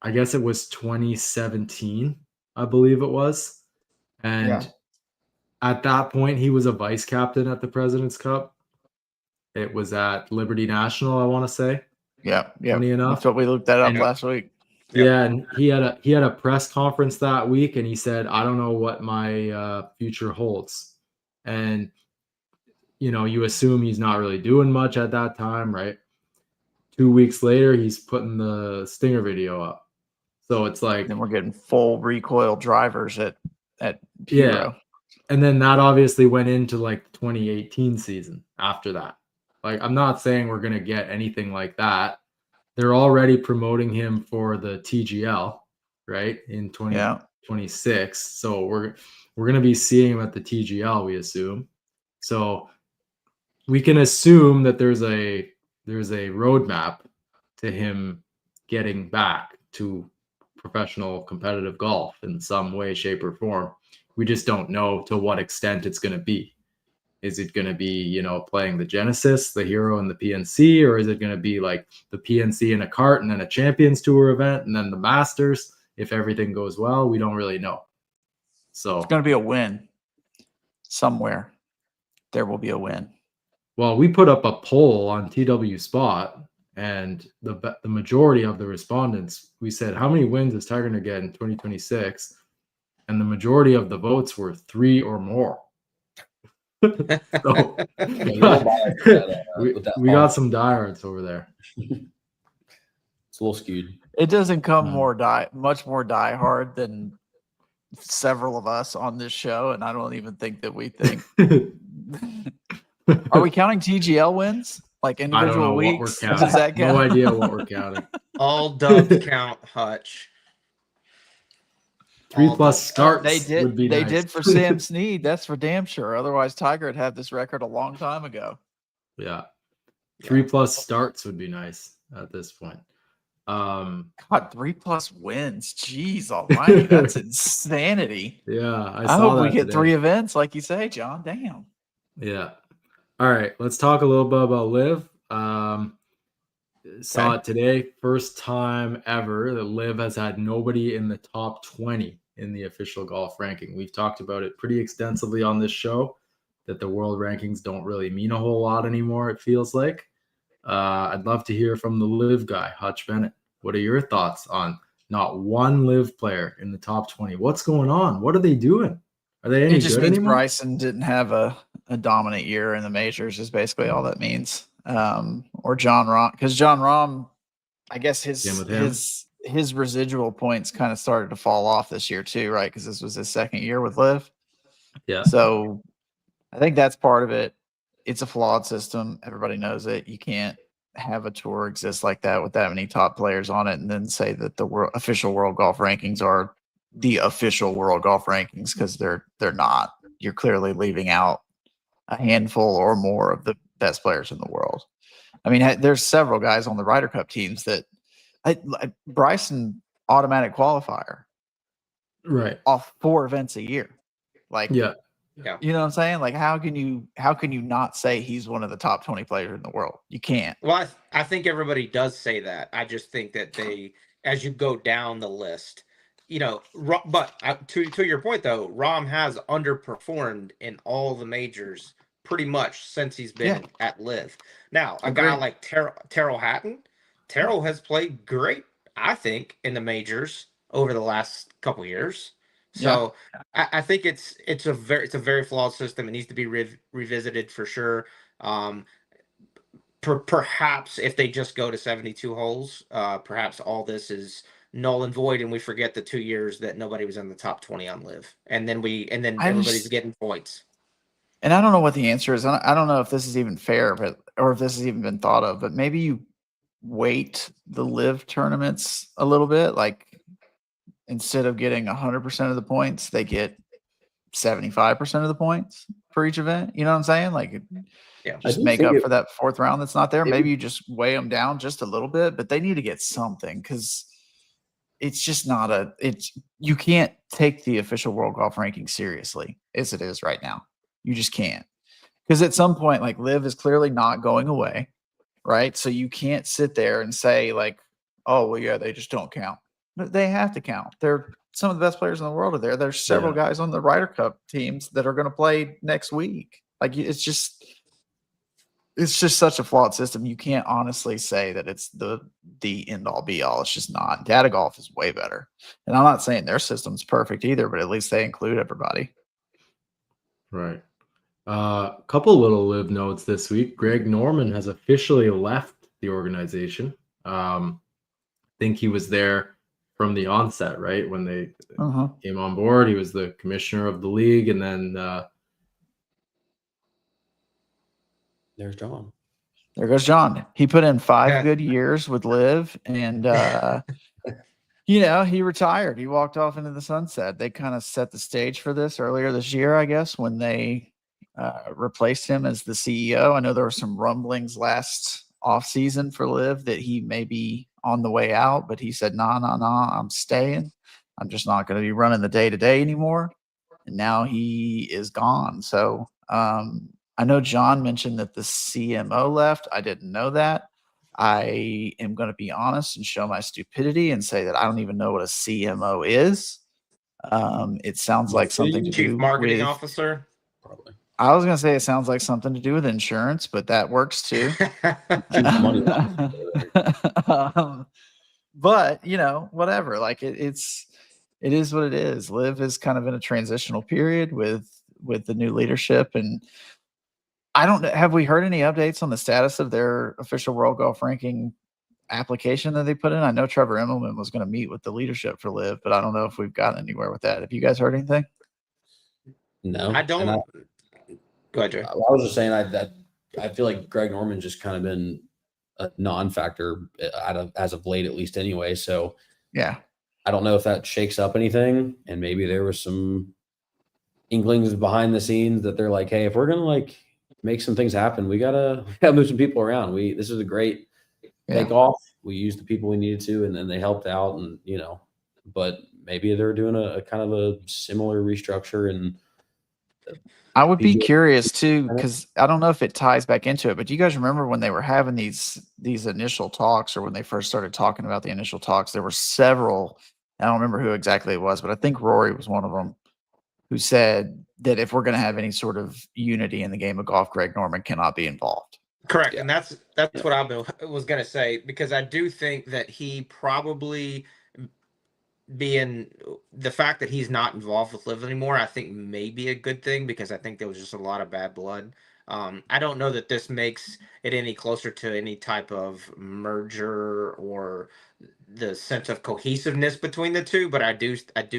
[SPEAKER 1] I guess it was 2017, I believe it was. And at that point, he was a vice captain at the President's Cup. It was at Liberty National, I want to say.
[SPEAKER 4] Yeah.
[SPEAKER 1] Funny enough.
[SPEAKER 4] That's what we looked that up last week.
[SPEAKER 1] Yeah, and he had a press conference that week, and he said, "I don't know what my future holds." And you assume he's not really doing much at that time, right? 2 weeks later, he's putting the Stinger video up. So it's like,
[SPEAKER 4] then we're getting full recoil drivers at
[SPEAKER 1] Hero. And then that obviously went into like the 2018 season after that. Like, I'm not saying we're going to get anything like that. They're already promoting him for the TGL, right? In 2026. So we're going to be seeing him at the TGL, we assume. So we can assume that there's a roadmap to him getting back to professional competitive golf in some way, shape, or form. We just don't know to what extent it's going to be. Is it going to be, playing the Genesis, the Hero, and the PNC, or is it going to be like the PNC in a cart and then a Champions Tour event and then the Masters? If everything goes well, we don't really know. So
[SPEAKER 4] it's going to be a win somewhere. There will be a win.
[SPEAKER 1] Well, we put up a poll on TW Spot, and the majority of the respondents, we said, how many wins is Tiger going to get in 2026? And the majority of the votes were 3 or more. So, we got some diehards over there.
[SPEAKER 3] It's a little skewed.
[SPEAKER 4] It doesn't come much more diehard than several of us on this show, and I don't even think that we think. Are we counting TGL wins? Like
[SPEAKER 1] I don't know
[SPEAKER 4] individual
[SPEAKER 1] what we're
[SPEAKER 4] weeks?
[SPEAKER 1] counting.
[SPEAKER 4] Does that
[SPEAKER 1] No
[SPEAKER 4] count?
[SPEAKER 1] idea what we're counting.
[SPEAKER 2] All dubs count, Hutch.
[SPEAKER 1] 3+
[SPEAKER 2] All dubs.
[SPEAKER 1] starts
[SPEAKER 4] They
[SPEAKER 1] would be
[SPEAKER 4] did. They
[SPEAKER 1] nice.
[SPEAKER 4] did for Sam Snead. That's for damn sure. Otherwise, Tiger would have this record a long time ago.
[SPEAKER 1] Yeah. 3+ starts would be nice at this point.
[SPEAKER 4] God, 3+ wins. Jeez almighty. That's insanity.
[SPEAKER 1] Yeah.
[SPEAKER 4] I hope we get
[SPEAKER 1] today.
[SPEAKER 4] 3 events, like you say, John. Damn.
[SPEAKER 1] Yeah. All right. Let's talk a little bit about Liv. Saw it today. First time ever that Liv has had nobody in the top 20 in the official golf ranking. We've talked about it pretty extensively on this show, that the world rankings don't really mean a whole lot anymore, it feels like. I'd love to hear from the Liv guy, Hutch Bennett. What are your thoughts on not one Liv player in the top 20? What's going on? What are they doing? Are they any
[SPEAKER 4] It just
[SPEAKER 1] good
[SPEAKER 4] means
[SPEAKER 1] anymore?
[SPEAKER 4] Bryson didn't have a dominant year in the majors is basically all that means. Or John Rahm, because John Rahm, I guess his residual points kind of started to fall off this year too, right? Because this was his second year with Liv.
[SPEAKER 1] Yeah.
[SPEAKER 4] So I think that's part of it. It's a flawed system. Everybody knows it. You can't have a tour exist like that with that many top players on it and then say that the official world golf rankings are the official world golf rankings, because they're not. You're clearly leaving out a handful or more of the best players in the world. I mean, there's several guys on the Ryder Cup teams that Bryson automatic qualifier,
[SPEAKER 1] right,
[SPEAKER 4] off 4 events a year. Like,
[SPEAKER 2] Yeah.
[SPEAKER 4] You know what I'm saying? Like, how can you not say he's one of the top 20 players in the world? You can't.
[SPEAKER 2] Well, I think everybody does say that. I just think that as you go down the list, but to your point though, Rahm has underperformed in all the majors pretty much since he's been at Liv. Now, a guy like Terrell Hatton, Terrell has played great, I think, in the majors over the last couple years. So I think it's a very flawed system. It needs to be revisited for sure. Perhaps if they just go to 72 holes, perhaps all this is null and void, and we forget the 2 years that nobody was in the top 20 on Liv, and then everybody's getting points.
[SPEAKER 4] And I don't know what the answer is. I don't know if this is even fair, or if this has even been thought of. But maybe you weight the Liv tournaments a little bit. Like, instead of getting 100% of the points, they get 75% of the points for each event. You know what I'm saying? Like, just make up for that 4th round that's not there. Maybe you just weigh them down just a little bit, but they need to get something, because it's just not you can't take the official world golf ranking seriously as it is right now. You just can't. Because at some point, like, Liv is clearly not going away, right? So you can't sit there and say, like, oh, well, yeah, they just don't count. But they have to count. They're some of the best players in the world are there. There's several guys on the Ryder Cup teams that are going to play next week. Like, it's just such a flawed system. You can't honestly say that it's the end all be all. It's just not. Data golf is way better. And I'm not saying their system's perfect either, but at least they include everybody.
[SPEAKER 1] Right. Couple little Liv notes this week. Greg Norman has officially left the organization. I think he was there from the onset, right? When they came on board, he was the commissioner of the league, and then
[SPEAKER 3] there's John.
[SPEAKER 4] There goes John. He put in 5 good years with Liv, and he retired. He walked off into the sunset. They kind of set the stage for this earlier this year, I guess, when they replaced him as the CEO. I know there were some rumblings last offseason for Liv that he may be on the way out, but he said, nah, I'm staying. I'm just not going to be running the day-to-day anymore. And now he is gone. So I know John mentioned that the CMO left. I didn't know that. I am going to be honest and show my stupidity and say that I don't even know what a CMO is. It sounds like something to do
[SPEAKER 2] Chief Marketing Officer.
[SPEAKER 3] Probably.
[SPEAKER 4] I was going to say it sounds like something to do with insurance, but that works too. But whatever. Like, it is what it is. Liv is kind of in a transitional period with the new leadership, and I don't know. Have we heard any updates on the status of their official world golf ranking application that they put in? I know Trevor Immelman was going to meet with the leadership for Liv, but I don't know if we've gotten anywhere with that. Have you guys heard anything?
[SPEAKER 3] No,
[SPEAKER 2] I don't. Go ahead, Joe.
[SPEAKER 3] I was just saying that I feel like Greg Norman's just kind of been a non-factor as of late, at least anyway. So
[SPEAKER 4] yeah,
[SPEAKER 3] I don't know if that shakes up anything, and maybe there was some inklings behind the scenes that they're like, hey, if we're gonna like make some things happen, we gotta move some people around. This is a great takeoff. We used the people we needed to, and then they helped out, and but maybe they're doing a kind of a similar restructure. And
[SPEAKER 4] I would be curious too, because I don't know if it ties back into it, but do you guys remember when they were having these initial talks, or when they first started talking about the initial talks? There were several. I don't remember who exactly it was, but I think Rory was one of them, who said that if we're going to have any sort of unity in the game of golf, Greg Norman cannot be involved.
[SPEAKER 2] Correct, and that's what I was going to say, because I do think that he probably, being the fact that he's not involved with Liv anymore, I think may be a good thing, because I think there was just a lot of bad blood. I don't know that this makes it any closer to any type of merger or the sense of cohesiveness between the two, but I do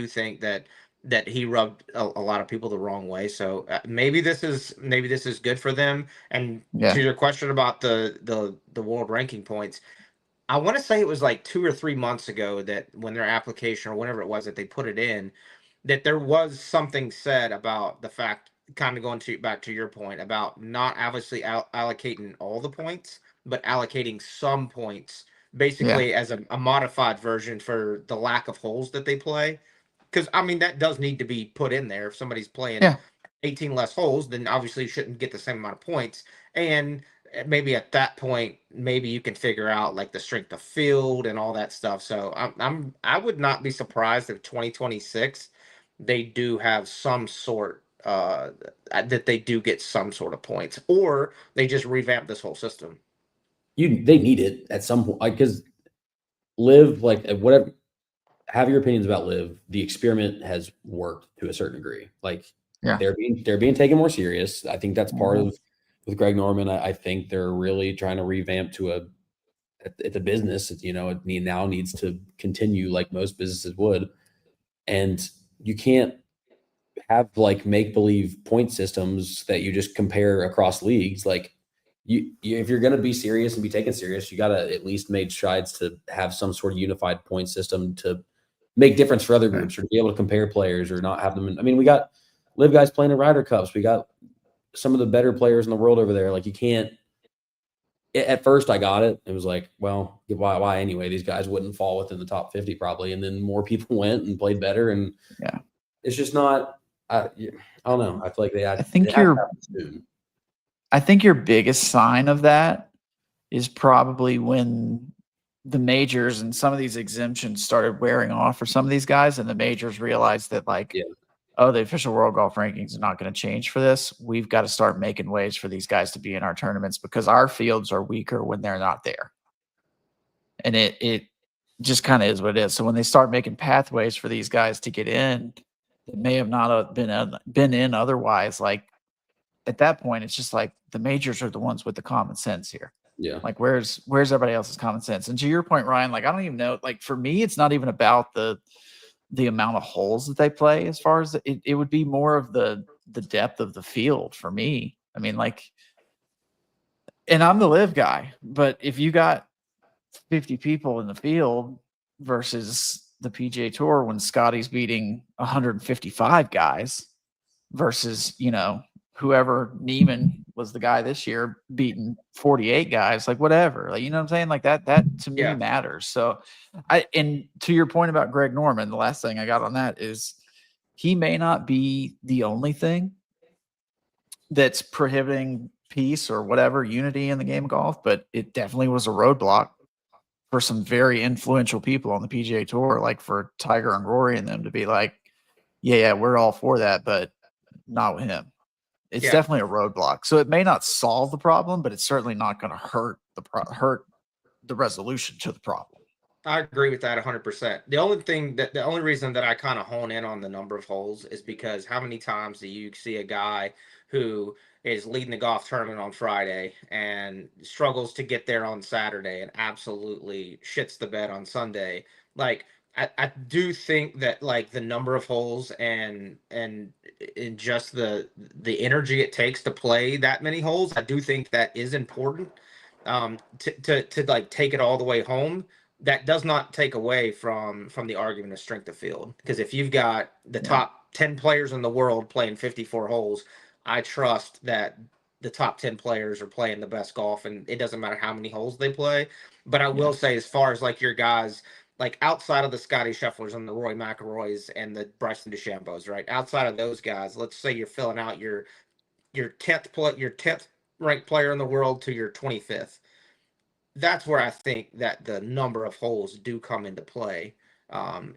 [SPEAKER 2] think that he rubbed a lot of people the wrong way. So maybe this is good for them. And to your question about the world ranking points, I want to say it was like 2 or 3 months ago that when their application or whenever it was that they put it in, that there was something said about the fact, kind of going back to your point about not obviously allocating all the points, but allocating some points, basically as a modified version for the lack of holes that they play. Because I mean, that does need to be put in there. If somebody's playing 18 less holes, then obviously you shouldn't get the same amount of points. And maybe at that point, maybe you can figure out like the strength of field and all that stuff. So I would not be surprised if 2026 they do have some sort that they do get some sort of points, or they just revamp this whole system.
[SPEAKER 3] They need it at some point, because Liv, like whatever, have your opinions about Liv. The experiment has worked to a certain degree. Like they're being taken more serious. I think that's part of with Greg Norman. I think they're really trying to revamp to it's a business. It now needs to continue like most businesses would, and you can't have like make believe point systems that you just compare across leagues. Like you if you're going to be serious and be taken serious, you got to at least make strides to have some sort of unified point system to make difference for other groups, or to be able to compare players, or not have them. I mean, we got Live guys playing in Ryder Cups. We got some of the better players in the world over there. Like you can't. At first, I got it. It was like, well, why anyway? These guys wouldn't fall within the top 50 probably, and then more people went and played better, and it's just not. I don't know. I feel like I
[SPEAKER 4] think your biggest sign of that is probably when the majors and some of these exemptions started wearing off for some of these guys, and the majors realized that the official world golf rankings are not going to change for this. We've got to start making ways for these guys to be in our tournaments, because our fields are weaker when they're not there. And it just kind of is what it is. So when they start making pathways for these guys to get in that may have not been in otherwise, like at that point, it's just like the majors are the ones with the common sense here.
[SPEAKER 3] Yeah.
[SPEAKER 4] Like where's everybody else's common sense? And to your point, Ryan, like I don't even know, like for me, it's not even about the amount of holes that they play. As far as it would be more of the depth of the field for me. I mean, like, and I'm the Live guy, but if you got 50 people in the field versus the PGA Tour when Scotty's beating 155 guys versus, whoever Neiman was the guy this year beating 48 guys, like whatever, like, you know what I'm saying? Like that to me matters. So and to your point about Greg Norman, the last thing I got on that is he may not be the only thing that's prohibiting peace or whatever unity in the game of golf, but it definitely was a roadblock for some very influential people on the PGA Tour, like for Tiger and Rory and them to be like, yeah, we're all for that, but not with him. It's definitely a roadblock. So it may not solve the problem, but it's certainly not going to hurt the resolution to the problem.
[SPEAKER 2] I agree with that 100%. The only reason that I kind of hone in on the number of holes is because how many times do you see a guy who is leading the golf tournament on Friday and struggles to get there on Saturday and absolutely shits the bed on Sunday? Like, I do think that like the number of holes and just the energy it takes to play that many holes, I do think that is important. To like take it all the way home. That does not take away from the argument of strength of field, because if you've got the top 10 players in the world playing 54 holes, I trust that the top 10 players are playing the best golf, and it doesn't matter how many holes they play. But I will say, as far as like your guys, like outside of the Scotty Schefflers and the Roy McIlroys and the Bryson DeChambeaus, right? Outside of those guys, let's say you're filling out your 10th ranked player in the world to your 25th. That's where I think that the number of holes do come into play,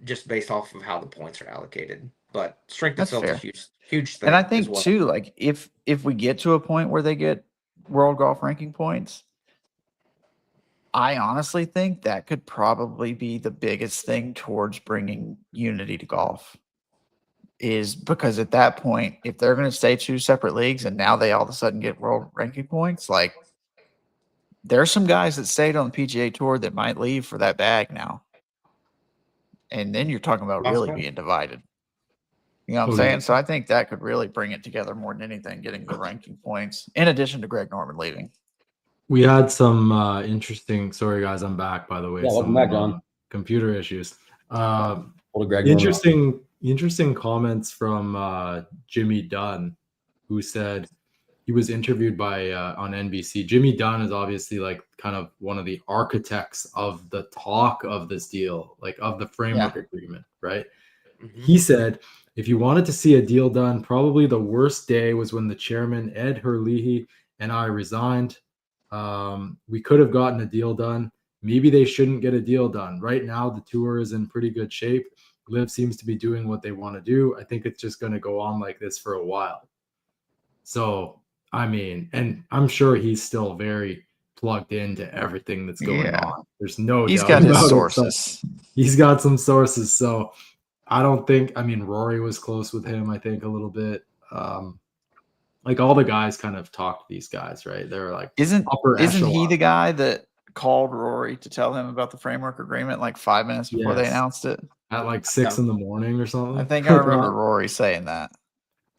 [SPEAKER 2] just based off of how the points are allocated. But strength of field is a huge thing.
[SPEAKER 4] And I think too, like if we get to a point where they get world golf ranking points, I honestly think that could probably be the biggest thing towards bringing unity to golf. Is because at that point, if they're going to stay 2 separate leagues and now they all of a sudden get world ranking points, like there's some guys that stayed on the PGA Tour that might leave for that bag now. And then you're talking about really being divided. You know what I'm saying? So I think that could really bring it together more than anything, getting the ranking points, in addition to Greg Norman leaving.
[SPEAKER 1] We had some interesting. Sorry, guys, I'm back. By the way,
[SPEAKER 3] welcome back, John.
[SPEAKER 1] Computer issues.
[SPEAKER 3] Greg
[SPEAKER 1] Interesting comments from Jimmy Dunn, who said he was interviewed by on NBC. Jimmy Dunn is obviously like kind of one of the architects of the talk of this deal, like of the framework agreement, right? Mm-hmm. He said, if you wanted to see a deal done, probably the worst day was when the chairman, Ed Herlihy, and I resigned. We could have gotten a deal done. Maybe they shouldn't get a deal done. Right now, the tour is in pretty good shape. Liv seems to be doing what they want to do. I think it's just going to go on like this for a while. So, I mean, and I'm sure he's still very plugged into everything that's going on. There's no
[SPEAKER 4] he's
[SPEAKER 1] doubt
[SPEAKER 4] got his
[SPEAKER 1] about
[SPEAKER 4] sources.
[SPEAKER 1] It. He's got some sources. So I don't think, I mean, Rory was close with him, I think, a little bit. Like all the guys kind of talked to these guys, right? They're like,
[SPEAKER 4] isn't he the guy that called Rory to tell him about the framework agreement like 5 minutes before they announced it?
[SPEAKER 1] At like 6 in the morning or something.
[SPEAKER 4] I think I remember Rory saying that.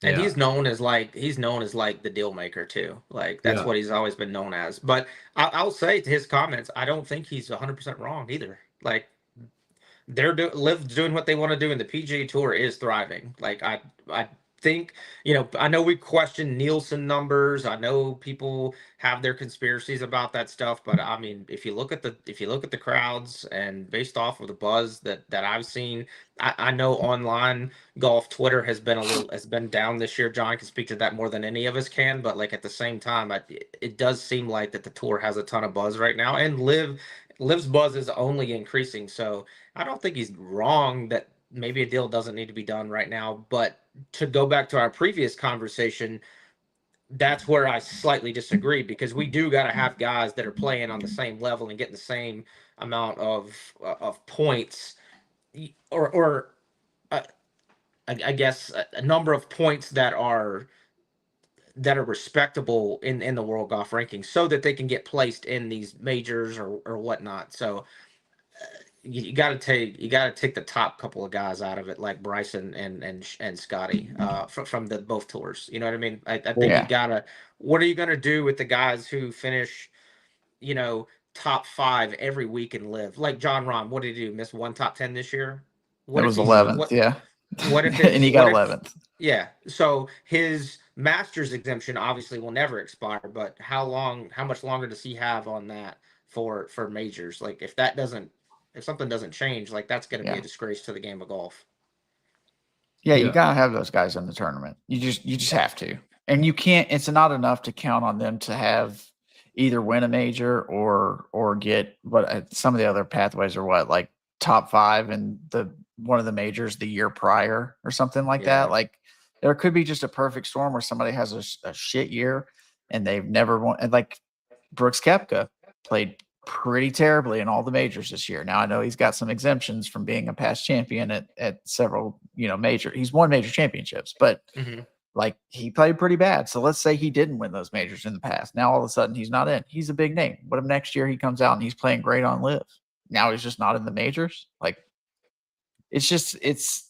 [SPEAKER 2] And he's known as like the deal maker too. Like that's what he's always been known as. But I'll say to his comments, I don't think he's 100% wrong either. Like Liv doing what they want to do, and the PGA Tour is thriving. Like I think, I know we question Nielsen numbers. I know people have their conspiracies about that stuff, but I mean, if you look at the crowds and based off of the buzz that I've seen, I know online golf Twitter has been down this year. John can speak to that more than any of us can, but like at the same time, it does seem like that the tour has a ton of buzz right now, and Liv's buzz is only increasing. So I don't think he's wrong that maybe a deal doesn't need to be done right now. But to go back to our previous conversation, that's where I slightly disagree, because we do got to have guys that are playing on the same level and getting the same amount of points, or I guess a number of points that are respectable in the world golf rankings, so that they can get placed in these majors or whatnot. So you got to take the top couple of guys out of it, like Bryson and Scotty, from the both tours. You know what I mean? I think you gotta. What are you gonna do with the guys who finish, top 5 every week and Live? Like John Rahm, what did he do? Miss one top 10 this year?
[SPEAKER 4] It was 11th.
[SPEAKER 2] What if
[SPEAKER 4] and he got 11th?
[SPEAKER 2] Yeah. So his Masters exemption obviously will never expire, but how much longer does he have on that for majors? Like if something doesn't change, like that's going to be a disgrace to the game of golf.
[SPEAKER 4] Yeah, you got to have those guys in the tournament. You just have to. And you can't, it's not enough to count on them to have either win a major or get some of the other pathways are like top 5 in one of the majors the year prior or something like that. Like there could be just a perfect storm where somebody has a shit year and they've never won. And like Brooks Koepka played pretty terribly in all the majors this year. Now I know he's got some exemptions from being a past champion at several, he's won major championships, but like he played pretty bad. So let's say he didn't win those majors in the past. Now all of a sudden he's not in. He's a big name. What if next year he comes out and he's playing great on Live? Now he's just not in the majors. Like it's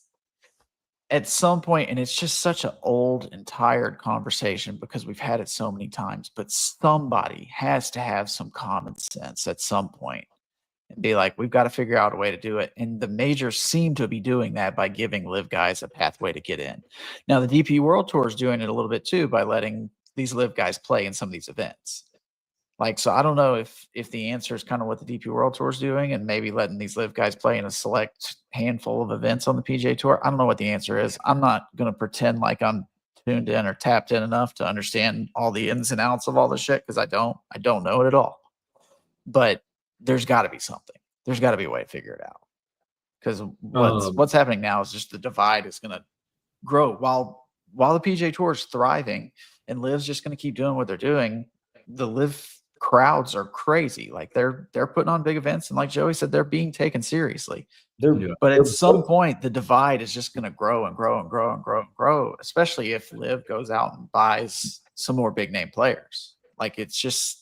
[SPEAKER 4] at some point, and it's just such an old and tired conversation because we've had it so many times, but somebody has to have some common sense at some point and be like, we've got to figure out a way to do it. And the majors seem to be doing that by giving live guys a pathway to get in. Now, the DP World Tour is doing it a little bit too by letting these live guys play in some of these events. Like, so I don't know if the answer is kind of what the DP World Tour is doing and maybe letting these live guys play in a select handful of events on the PGA Tour. I don't know what the answer is. I'm not going to pretend like I'm tuned in or tapped in enough to understand all the ins and outs of all this shit because I don't know it at all. But there's got to be something. There's got to be a way to figure it out. Because what's happening now is just the divide is going to grow while the PGA Tour is thriving and Liv's just going to keep doing what they're doing. The Live crowds are crazy. Like they're putting on big events, and like Joey said, they're being taken seriously. But at some point, the divide is just going to grow and grow and grow and grow and grow. Especially if Live goes out and buys some more big name players. Like it's just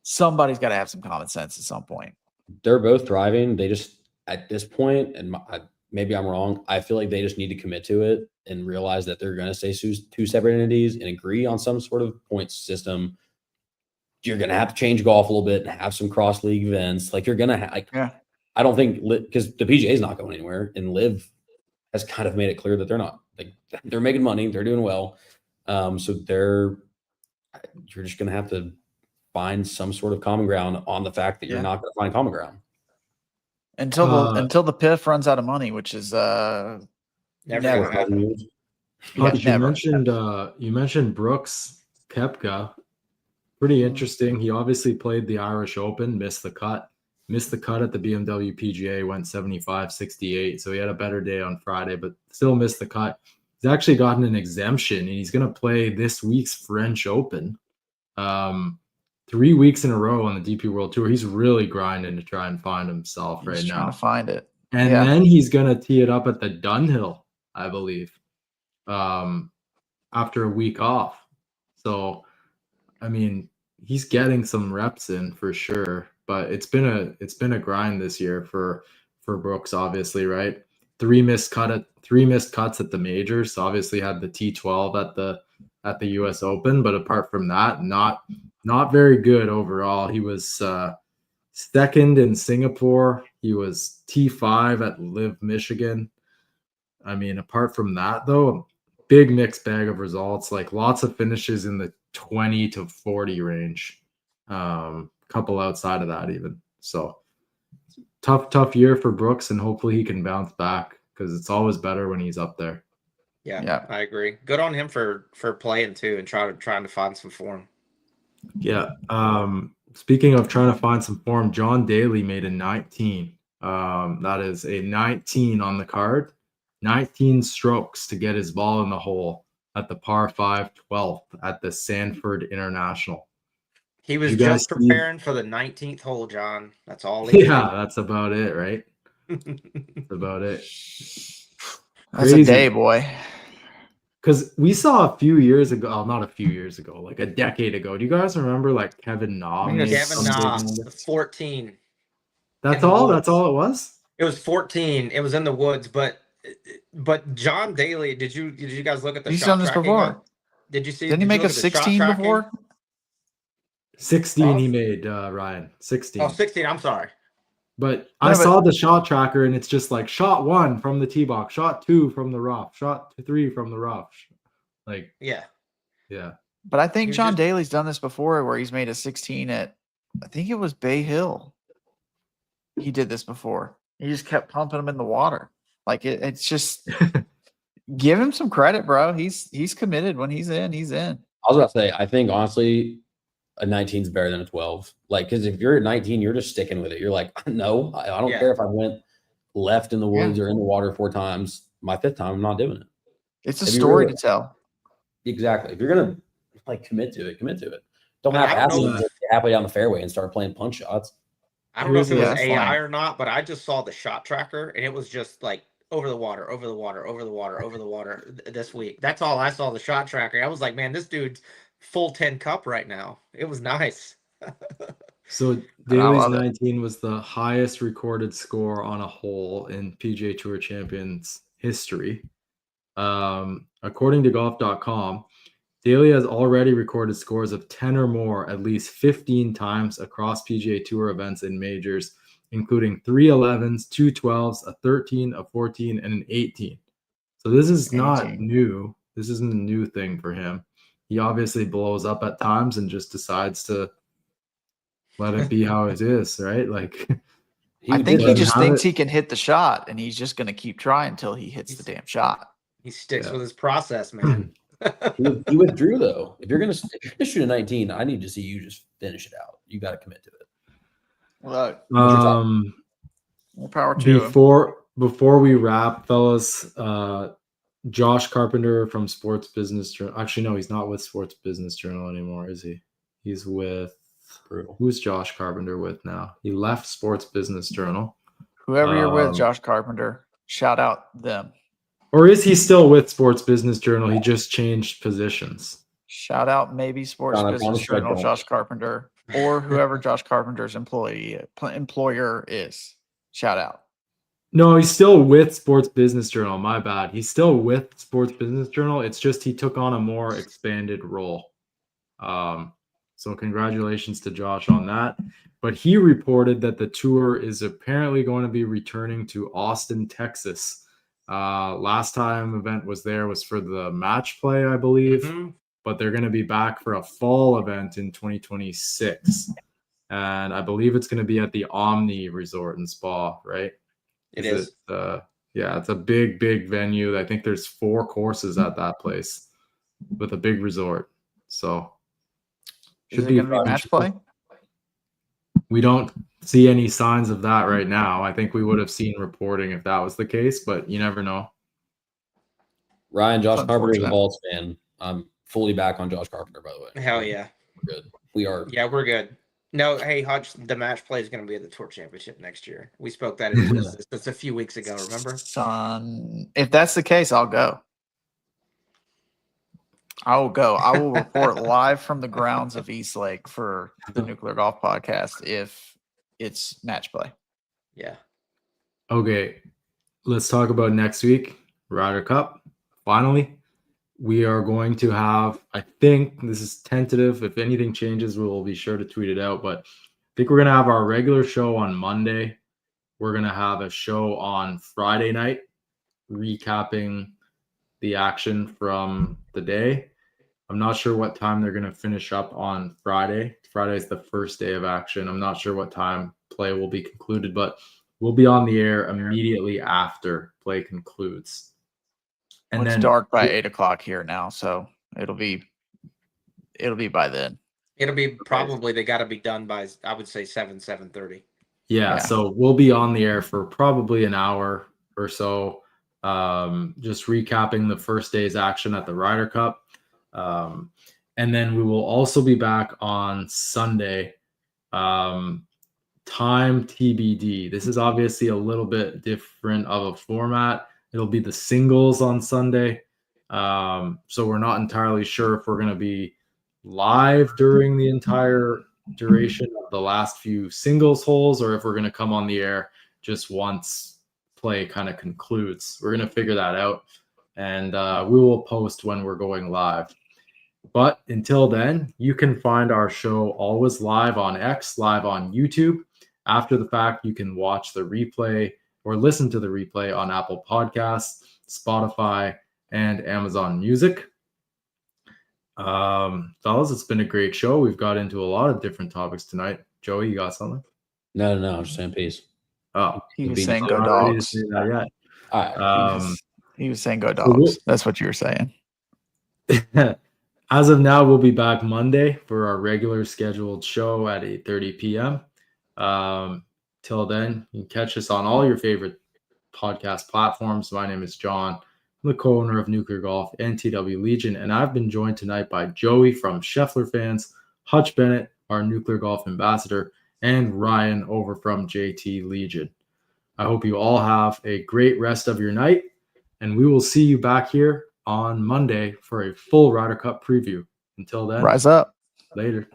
[SPEAKER 4] somebody's got to have some common sense at some point.
[SPEAKER 3] They're both thriving. They just at this point, and maybe I'm wrong, I feel like they just need to commit to it and realize that they're going to stay two separate entities and agree on some sort of points system. You're going to have to change golf a little bit and have some cross league events. Like you're going to I don't think because the PGA is not going anywhere, and Live has kind of made it clear that they're not. Like they're making money, they're doing well. So you're just going to have to find some sort of common ground on the fact that you're not going to find common ground
[SPEAKER 4] until the PIF runs out of money, which is never
[SPEAKER 2] happen.
[SPEAKER 1] But you mentioned Brooks Koepka. Pretty interesting. He obviously played the Irish Open, missed the cut at the BMW PGA, went 75-68. So he had a better day on Friday, but still missed the cut. He's actually gotten an exemption, and he's going to play this week's French Open. 3 weeks in a row on the DP World Tour. He's really grinding to try and find himself right now.
[SPEAKER 4] He's trying to find it.
[SPEAKER 1] And then he's going to tee it up at the Dunhill, I believe, after a week off. So, I mean, he's getting some reps in for sure, but it's been a grind this year for Brooks, obviously, right? Three missed cuts at the majors. So obviously had the T12 at the US Open, but apart from that, not very good overall. He was second in Singapore. He was T5 at Live Michigan. I mean, apart from that though, big mixed bag of results, like lots of finishes in the 20 to 40 range. Couple outside of that even. So tough year for Brooks, and hopefully he can bounce back because it's always better when he's up there.
[SPEAKER 2] Yeah, I agree. Good on him for playing too and trying to find some form.
[SPEAKER 1] Yeah. Speaking of trying to find some form, John Daly made a 19. That is a 19 on the card. 19 strokes to get his ball in the hole at the par 5 12th at the Sanford International.
[SPEAKER 2] He was just preparing for the 19th hole, John. That's all he did.
[SPEAKER 1] That's about it, right? That's about it.
[SPEAKER 4] That's a day, boy.
[SPEAKER 1] Because we saw a few years ago, not a few years ago, like a decade ago. Do you guys remember like Kevin Na?
[SPEAKER 2] Kevin Na, 14.
[SPEAKER 1] That's all it was?
[SPEAKER 2] It was 14. It was in the woods, but John Daly, did you guys look at the
[SPEAKER 4] He's
[SPEAKER 2] shot
[SPEAKER 4] done this before.
[SPEAKER 2] Did you see?
[SPEAKER 4] Didn't he make a 16 before?
[SPEAKER 1] 16 he made, Ryan. 16.
[SPEAKER 2] Oh, 16. I'm sorry.
[SPEAKER 1] But I saw the shot tracker, and it's just like shot 1 from the tee box, shot 2 from the rough, shot 3 from the rough. Like,
[SPEAKER 2] yeah.
[SPEAKER 4] But I think John Daly's done this before where he's made a 16 at, I think it was Bay Hill. He did this before. He just kept pumping them in the water. Like it's just give him some credit, bro. He's committed. When he's in, he's in.
[SPEAKER 3] I was about to say, I think honestly, a 19 is better than a 12. Like, because if you're at 19, you're just sticking with it. You're like, no, I don't care if I went left in the woods or in the water 4 times. My 5th time, I'm not doing it.
[SPEAKER 4] It's a story to tell.
[SPEAKER 3] Exactly. If you're gonna like commit to it. Don't have to get halfway down the fairway and start playing punch shots.
[SPEAKER 2] I don't know if it was AI or not, but I just saw the shot tracker and it was just like over the water this week. That's all I saw, the shot tracker. I was like, man, this dude's full 10 cup right now. It was nice.
[SPEAKER 1] So Daly's 19 was the highest recorded score on a hole in PGA Tour Champions history. According to golf.com, Daly has already recorded scores of 10 or more at least 15 times across PGA Tour events and majors, including 3 11s, 2 12s, a 13, a 14, and an 18. So this is not new. This isn't a new thing for him. He obviously blows up at times and just decides to let it be how it is, right? Like,
[SPEAKER 4] I think he just thinks he can hit the shot, and he's just going to keep trying until he hits the damn shot.
[SPEAKER 2] He sticks with his process, man.
[SPEAKER 3] He withdrew though. If you're gonna shoot a 19, I need to see you just finish it out. You got to commit to it.
[SPEAKER 4] Well, more power to him.
[SPEAKER 1] Before we wrap, fellas, Josh Carpenter from Sports Business Journal. Actually, no, he's not with Sports Business Journal anymore, is he? He's with who's Josh Carpenter with now? He left Sports Business Journal.
[SPEAKER 4] Whoever you're with, Josh Carpenter, shout out them.
[SPEAKER 1] Or is he still with Sports Business Journal? He just changed positions.
[SPEAKER 4] Shout out maybe Sports Business Journal, Josh Carpenter, or whoever Josh Carpenter's employer is. Shout out.
[SPEAKER 1] No, he's still with Sports Business Journal. My bad. He's still with Sports Business Journal. It's just he took on a more expanded role. So congratulations to Josh on that. But he reported that the tour is apparently going to be returning to Austin, Texas. Last time event was there was for the match play, I believe, but they're going to be back for a fall event in 2026. And I believe it's going to be at the Omni Resort and Spa, right?
[SPEAKER 2] It is.
[SPEAKER 1] Yeah, it's a big, big venue. I think there's 4 courses at that place with a big resort. So
[SPEAKER 4] should be match play.
[SPEAKER 1] We don't see any signs of that right now. I think we would have seen reporting if that was the case, but you never know.
[SPEAKER 3] Ryan, Josh Carpenter is a Balls fan. I'm fully back on Josh Carpenter, by the way.
[SPEAKER 2] Hell yeah.
[SPEAKER 3] We're good. We are.
[SPEAKER 2] Yeah, we're good. No, hey, Hodge, the match play is going to be at the Tour Championship next year. We spoke that into this. That's a few weeks ago, remember?
[SPEAKER 4] Son, if that's the case, I'll go. I will go. I will report live from the grounds of East Lake for the Nuclear Golf Podcast if it's match play.
[SPEAKER 2] Yeah.
[SPEAKER 1] Okay. Let's talk about next week. Ryder Cup. Finally, we are going to have, I think this is tentative. If anything changes, we'll be sure to tweet it out. But I think we're going to have our regular show on Monday. We're going to have a show on Friday night, recapping the action from the day. I'm not sure what time they're going to finish up on Friday. Friday is the first day of action. I'm not sure what time play will be concluded, but we'll be on the air immediately after play concludes.
[SPEAKER 4] And it's dark by 8 o'clock here now, so it'll be by then.
[SPEAKER 2] It'll be probably, they got to be done by, I would say 7:30.
[SPEAKER 1] Yeah, so we'll be on the air for probably an hour or so, just recapping the first day's action at the Ryder Cup. And then we will also be back on Sunday, time TBD. This is obviously a little bit different of a format. It'll be the singles on Sunday. So we're not entirely sure if we're going to be live during the entire duration of the last few singles holes or if we're going to come on the air just once play kind of concludes. We're going to figure that out, and we will post when we're going live. But until then, you can find our show always live on X, live on YouTube. After the fact, you can watch the replay or listen to the replay on Apple Podcasts, Spotify, and Amazon Music. Fellas, it's been a great show. We've got into a lot of different topics tonight. Joey, you got something?
[SPEAKER 3] No, I'm just saying peace.
[SPEAKER 1] Oh,
[SPEAKER 4] he was saying go dogs. He was saying go dogs. That's what you were saying.
[SPEAKER 1] As of now, we'll be back Monday for our regular scheduled show at 8:30 p.m. Till then, you can catch us on all your favorite podcast platforms. My name is John. I'm the co-owner of Nuclear Golf and TW Legion, and I've been joined tonight by Joey from Scheffler Fans, Hutch Bennett, our Nuclear Golf ambassador, and Ryan over from JT Legion. I hope you all have a great rest of your night, and we will see you back here on Monday for a full Ryder Cup preview. Until then,
[SPEAKER 4] rise up.
[SPEAKER 1] Later.